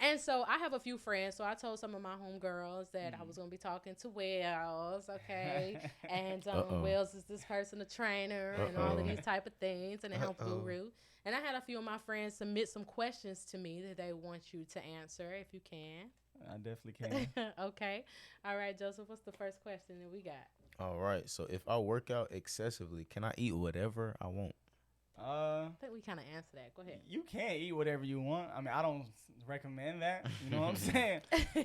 And so I have a few friends. So I told some of my homegirls that I was going to be talking to Wells, okay? And Wells is this personal trainer and all of these type of things and a health guru. And I had a few of my friends submit some questions to me that they want you to answer if you can. I definitely can. Okay. All right, Joseph, what's the first question that we got? All right. So if I work out excessively, can I eat whatever I want? I think we kind of answered that. Go ahead. You can eat whatever you want. I mean, I don't recommend that. You know what I'm saying?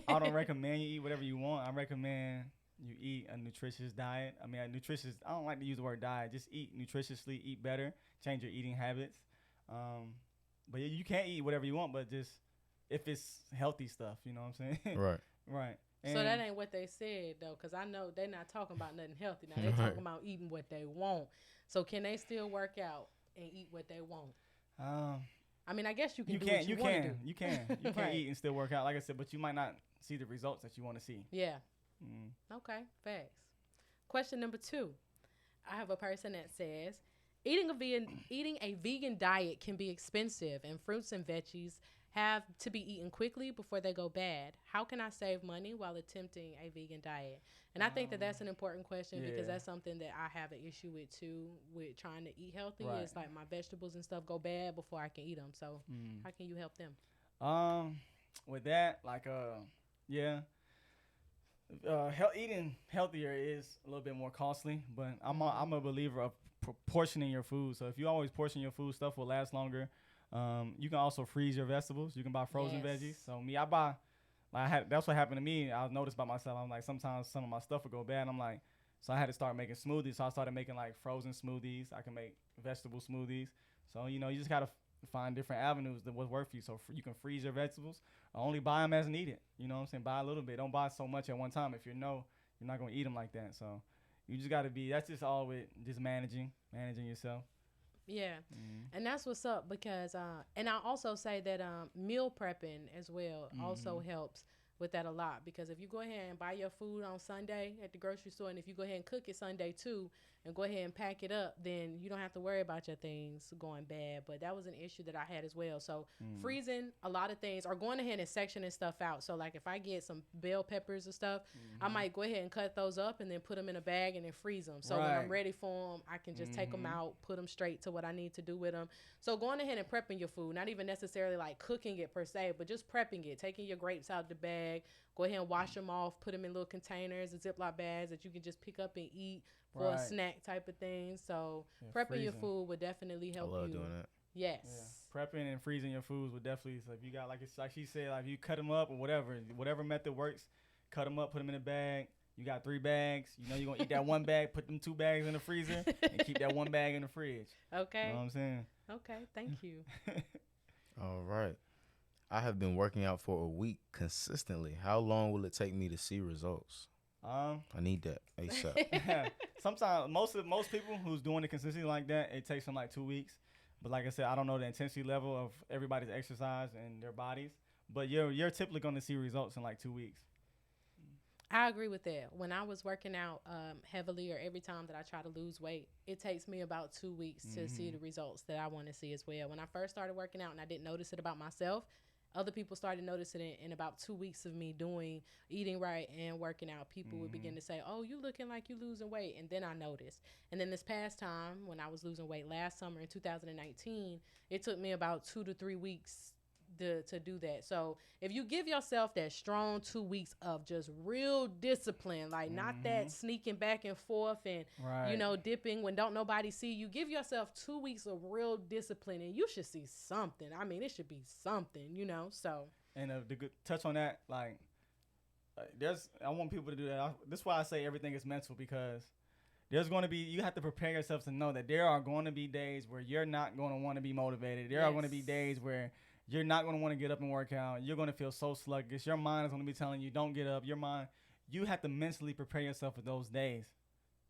I don't recommend you eat whatever you want. I recommend you eat a nutritious diet. I mean, I don't like to use the word diet. Just eat nutritiously, eat better, change your eating habits. But you can't eat whatever you want, but just if it's healthy stuff, you know what I'm saying? Right. Right. So that ain't what they said, though, because I know they're not talking about nothing healthy now. They're talking about eating what they want. So can they still work out and eat what they want? I mean, I guess you can do what you want to do. You can eat and still work out, like I said, but you might not see the results that you want to see. Yeah. Okay, facts. Question number 2. I have a person that says, eating a vegan diet can be expensive, and fruits and veggies have to be eaten quickly before they go bad. How can I save money while attempting a vegan diet? And I think that that's an important question because that's something that I have an issue with too, with trying to eat healthy. Right. It's like my vegetables and stuff go bad before I can eat them. So how can you help them? With that, like, eating healthier is a little bit more costly, but I'm a believer of portioning your food. So if you always portion your food, stuff will last longer. You can also freeze your vegetables. You can buy frozen veggies. So I buy, that's what happened to me. I noticed by myself. I'm like, sometimes some of my stuff would go bad. I'm like, so I had to start making smoothies. So I started making like frozen smoothies. I can make vegetable smoothies. So, you just got to find different avenues that will work for you. So you can freeze your vegetables. Only buy them as needed. You know what I'm saying? Buy a little bit. Don't buy so much at one time if you're not going to eat them like that. So you just got to that's just all with just managing yourself. Yeah, and that's what's up because, and I also say that meal prepping as well also helps with that a lot because if you go ahead and buy your food on Sunday at the grocery store and if you go ahead and cook it Sunday too and go ahead and pack it up, then you don't have to worry about your things going bad. But that was an issue that I had as well. So freezing a lot of things or going ahead and sectioning stuff out. So like if I get some bell peppers and stuff, I might go ahead and cut those up and then put them in a bag and then freeze them. So when I'm ready for them, I can just take them out, put them straight to what I need to do with them. So going ahead and prepping your food, not even necessarily like cooking it per se, but just prepping it, taking your grapes out the bag, go ahead and wash them off, put them in little containers and Ziploc bags that you can just pick up and eat for a snack type of thing. So prepping your food would definitely help you. I love doing that. Yes. Yeah. Prepping and freezing your foods would definitely, so if you got, like she said, like you cut them up or whatever method works, cut them up, put them in a bag. You got 3 bags. You're going to eat that 1 bag, put them 2 bags in the freezer, and keep that 1 bag in the fridge. Okay. You know what I'm saying? Okay, thank you. All right. I have been working out for a week consistently. How long will it take me to see results? I need that ASAP. Sometimes most people who's doing it consistently like that, it takes them like 2 weeks. But like I said, I don't know the intensity level of everybody's exercise and their bodies. But you're typically going to see results in like 2 weeks. I agree with that. When I was working out heavily or every time that I try to lose weight, it takes me about 2 weeks to see the results that I want to see as well. When I first started working out and I didn't notice it about myself, other people started noticing it in about 2 weeks of me eating right and working out. People would begin to say, oh, you looking like you losing weight. And then I noticed. And then this past time when I was losing weight last summer in 2019, it took me about 2 to 3 weeks to do that. So if you give yourself that strong 2 weeks of just real discipline, like not that sneaking back and forth and, dipping when don't nobody see you, give yourself 2 weeks of real discipline and you should see something. I mean, it should be something, so. And to touch on that, I want people to do that. That's why I say everything is mental because there's going to be, you have to prepare yourself to know that there are going to be days where you're not going to want to be motivated. There are going to be days where you're not going to want to get up and work out. You're going to feel so sluggish. Your mind is going to be telling you, don't get up. You have to mentally prepare yourself for those days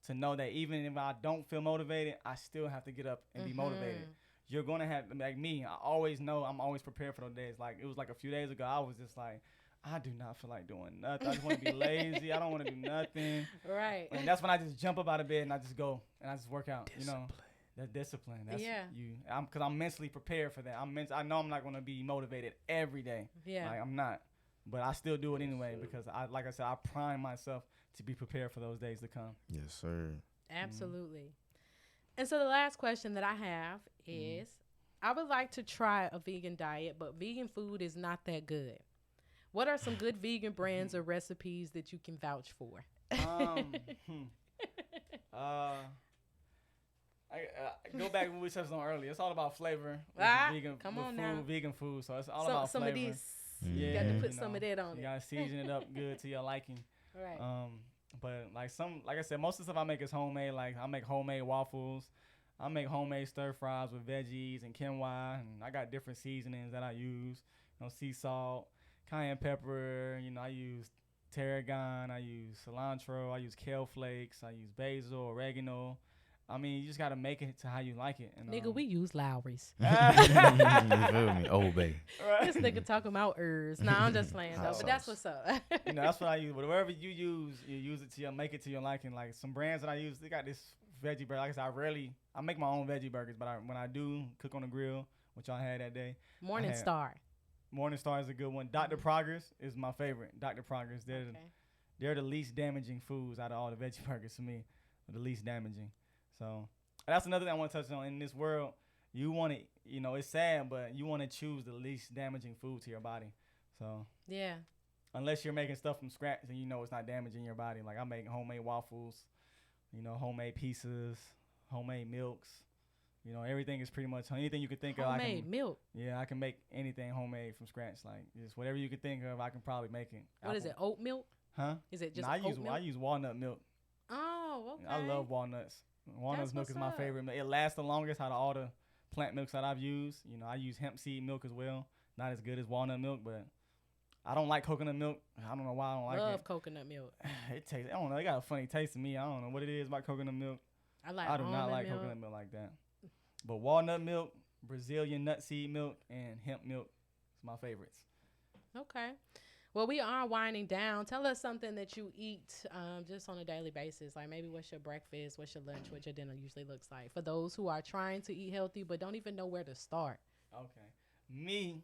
to know that even if I don't feel motivated, I still have to get up and be motivated. you're going to have, like me, I always know I'm always prepared for those days. Like, it was like a few days ago, I was just like, I do not feel like doing nothing. I just want to be lazy. I don't want to do nothing. Right. And that's when I just jump up out of bed and I just go and I just work out. Discipline. You know, that discipline. That's Yeah. Because I'm mentally prepared for that. I know I'm not going to be motivated every day. Yeah. Like, I'm not. But I still do it anyway because, like I said, I prime myself to be prepared for those days to come. Yes, sir. Absolutely. And so the last question that I have is, I would like to try a vegan diet, but vegan food is not that good. What are some good vegan brands or recipes that you can vouch for? I go back to what we touched on earlier. It's all about flavor. Vegan food. So it's all about some flavor. Of these, Yeah, you got to put some of that on you it. gotta season it up good to your liking. Right. But like I said, most of the stuff I make is homemade. Like I make homemade waffles. I make homemade stir fries with veggies and quinoa, and I got different seasonings that I use. You know, sea salt, cayenne pepper. You know, I use tarragon. I use cilantro. I use kale flakes. I use basil, oregano. I mean, you just gotta make it to how you like it. And, Nigga, we use Lowry's. You feel me? Old Bay. This nigga talking about herbs. Nah, I'm just playing though, but that's what's up. You know, that's what I use. Whatever you use it to make it to your liking. Like some brands that I use, they got this veggie burger. Like I said, I make my own veggie burgers, but when I do cook on the grill, which I had that day. Morningstar. Morningstar is a good one. Dr. Progress is my favorite. Dr. Progress, they're the least damaging foods out of all the veggie burgers to me. The least damaging. So that's another thing I want to touch on. In this world, you want to, you know, it's sad, but you want to choose the least damaging food to your body. So yeah, unless you're making stuff from scratch and you know it's not damaging your body. Like I make homemade waffles, you know, homemade pizzas, homemade milks. You know, everything is pretty much anything you could think of. Homemade milk. Yeah, I can make anything homemade from scratch. Like just whatever you could think of, I can probably make it. What is it? Oat milk? Huh? Is it just I oat milk? I use walnut milk. Oh, okay. I love walnuts. Walnut milk is my up. favorite milk. It lasts the longest out of all the plant milks that I've used. You know, I use hemp seed milk as well. Not as good as walnut milk, but I don't like coconut milk. I don't know why I don't like it. Love coconut milk. It tastes, I don't know, it got a funny taste to me. I don't know what it is about coconut milk. I do not like coconut milk like that. But walnut milk, Brazilian nut seed milk, and hemp milk is my favorites. Okay. Well, we are winding down. Tell us something that you eat just on a daily basis. Like maybe what's your breakfast, what's your lunch, what your dinner usually looks like. For those who are trying to eat healthy but don't even know where to start. Okay. Me,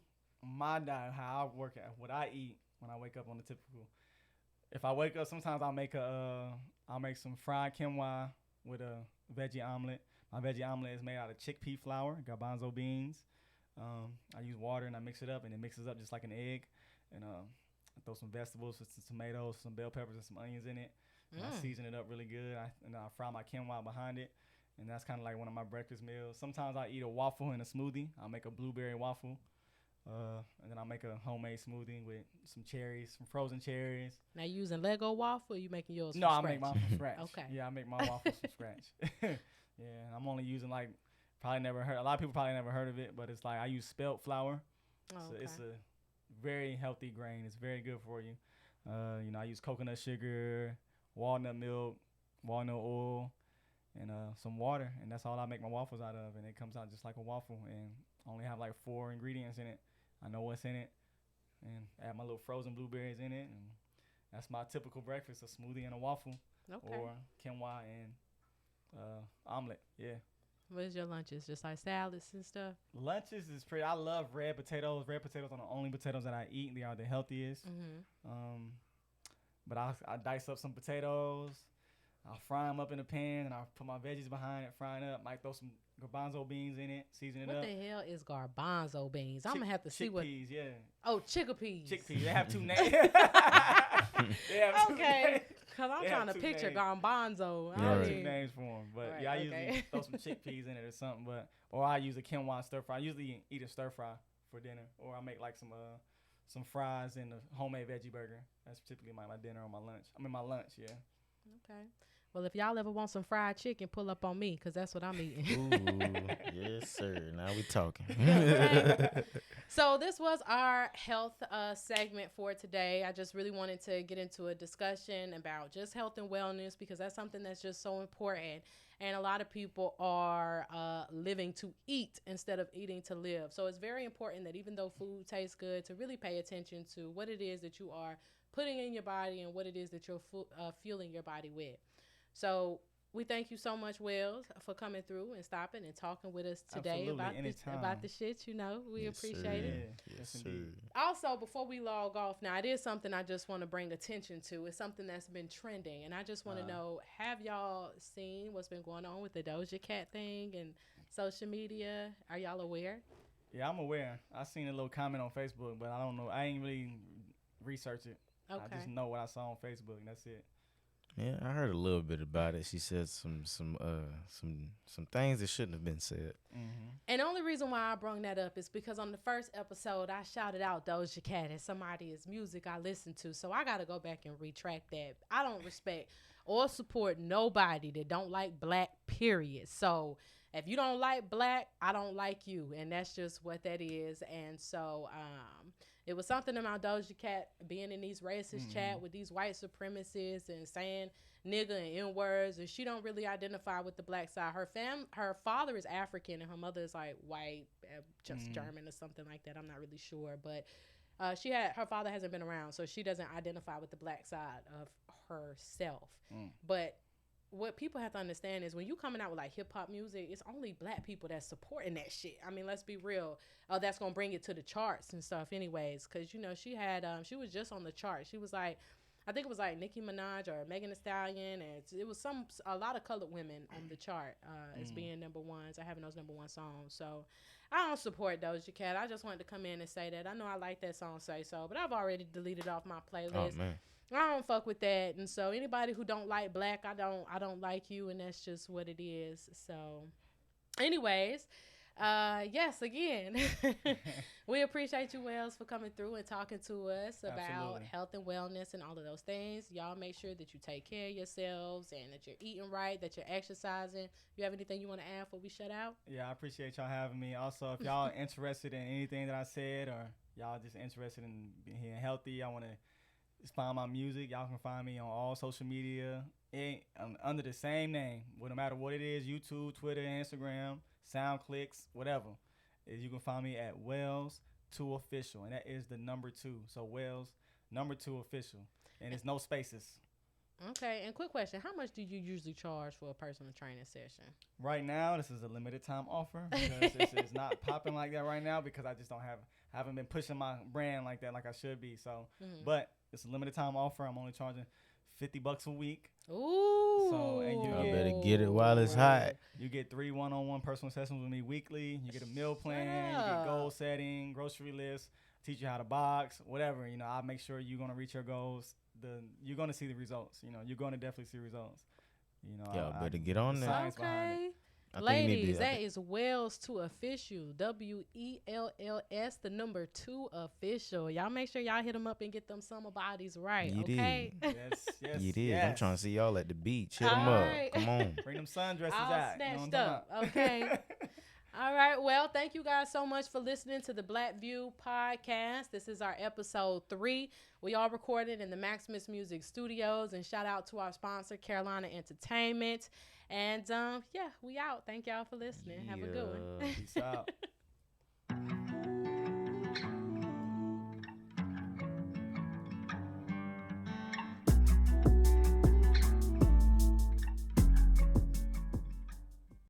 my diet, how I work at, what I eat when I wake up on the typical. If I wake up, sometimes I'll make some fried quinoa with a veggie omelet. My veggie omelet is made out of chickpea flour, garbanzo beans. I use water and I mix it up, and it mixes up just like an egg. And I throw some vegetables, some tomatoes, some bell peppers, and some onions in it. And I season it up really good. And I fry my quinoa behind it. And that's kind of like one of my breakfast meals. Sometimes I eat a waffle and a smoothie. I'll make a blueberry waffle. And then I'll make a homemade smoothie with some cherries, some frozen cherries. Now, you using Lego waffle or you making yours No, from I scratch? make mine from scratch. Okay. Yeah, I make my waffles from scratch. Yeah, I'm only using a lot of people probably never heard of it, but it's like I use spelt flour. Oh, So okay. it's a very healthy grain. It's very good for you. You know, I use coconut sugar, walnut milk, walnut oil, and some water, and that's all I make my waffles out of, and it comes out just like a waffle, and I only have like 4 ingredients in it. I know what's in it, and add my little frozen blueberries in it, and that's my typical breakfast: a smoothie and a waffle, Okay. or quinoa and omelet. Yeah. What is your lunches? Just like salads and stuff? Lunches is pretty. I love red potatoes. Red potatoes are the only potatoes that I eat. They are the healthiest. Mm-hmm. But I dice up some potatoes. I'll fry them up in a pan, and I'll put my veggies behind it, frying up. Might throw some garbanzo beans in it, season it What up. the hell is garbanzo beans? I'm going to have to see what. Chickpeas, yeah. Oh, chickpeas. Chickpeas. They have 2 names. They have 2 Okay. names. Because I'm They trying have to 2 picture names. garbanzo. They I have 2 mean, names for them. But Right, yeah, I okay. usually throw some chickpeas in it or something. Or I use a quinoa stir fry. I usually eat a stir fry for dinner. Or I make like some fries and a homemade veggie burger. That's typically my dinner or my lunch. My lunch, yeah. Okay. Well, if y'all ever want some fried chicken, pull up on me because that's what I'm eating. Ooh, yes, sir. Now we talking. Okay. So this was our health segment for today. I just really wanted to get into a discussion about just health and wellness because that's something that's just so important. And a lot of people are living to eat instead of eating to live. So it's very important that even though food tastes good, to really pay attention to what it is that you are putting in your body and what it is that you're fueling your body with. So we thank you so much, Wells, for coming through and stopping and talking with us today about the shit. We appreciate it. Yes, sir. Also, before we log off, now it is something I just want to bring attention to. It's something that's been trending, and I just want to know: have y'all seen what's been going on with the Doja Cat thing and social media? Are y'all aware? Yeah, I'm aware. I seen a little comment on Facebook, but I don't know. I ain't really researched it. Okay. I just know what I saw on Facebook, and that's it. Yeah, I heard a little bit about it. She said some things that shouldn't have been said. Mm-hmm. And the only reason why I brought that up is because on the first episode, I shouted out Doja Cat as somebody's music I listened to. So I got to go back and retract that. I don't respect or support nobody that don't like Blaq, period. So if you don't like Blaq, I don't like you. And that's just what that is. And so it was something about Doja Cat being in these racist chat with these white supremacists and saying nigga and N-words, and she don't really identify with the black side. Her father is African and her mother is like white, just German or something like that. I'm not really sure, but her father hasn't been around, so she doesn't identify with the black side of herself. But what people have to understand is when you coming out with like hip hop music, it's only black people that's supporting that shit. I mean, let's be real. That's gonna bring it to the charts and stuff, anyways. Cause she was just on the chart. She was like, I think it was like Nicki Minaj or Megan Thee Stallion, and it was a lot of colored women on the chart as being number ones or having those number one songs. So I don't support Doja Cat. I just wanted to come in and say that. I know I like that song Say So, but I've already deleted off my playlist. Oh man. I don't fuck with that. And so anybody who don't like Blaq, I don't like you, and that's just what it is. So anyways, yes, again, we appreciate you, Wells, for coming through and talking to us about health and wellness and all of those things. Y'all make sure that you take care of yourselves and that you're eating right, that you're exercising. You have anything you want to add before we shut out? Yeah, I appreciate y'all having me. Also, if y'all interested in anything that I said, or y'all just interested in being healthy, I want to just find my music. Y'all can find me on all social media under the same name. Well, no matter what it is, YouTube, Twitter, Instagram, SoundClicks, whatever. You can find me at Wells2Official, and that is the number 2. So Wells, number 2 Official, and it's no spaces. Okay, and quick question. How much do you usually charge for a personal training session? Right now, this is a limited time offer because it's not popping like that right now because I just haven't been pushing my brand like that like I should be. So, but it's a limited time offer. I'm only charging $50 a week. Ooh. So, and you better get it while it's hot. You get 3 one-on-one personal sessions with me weekly. You get a meal plan. You get goal setting, grocery list, teach you how to box, whatever. I'll make sure you're going to reach your goals. You're going to see the results. You're going to definitely see results. Better get on there. Okay. Ladies, that is Wells2Official. WELLS, the number 2 official. Y'all make sure y'all hit them up and get them summer bodies right. You okay? Yes, yes. You did. Yes. I'm trying to see y'all at the beach. Hit them up. Come on. Bring them sundresses all out. Snatched up. Okay. All right. Well, thank you guys so much for listening to the Blaq View podcast. This is our episode 3. We all recorded in the Maximus Music Studios. And shout out to our sponsor, Carolina Entertainment. And we out. Thank y'all for listening. Have a good one. Peace out.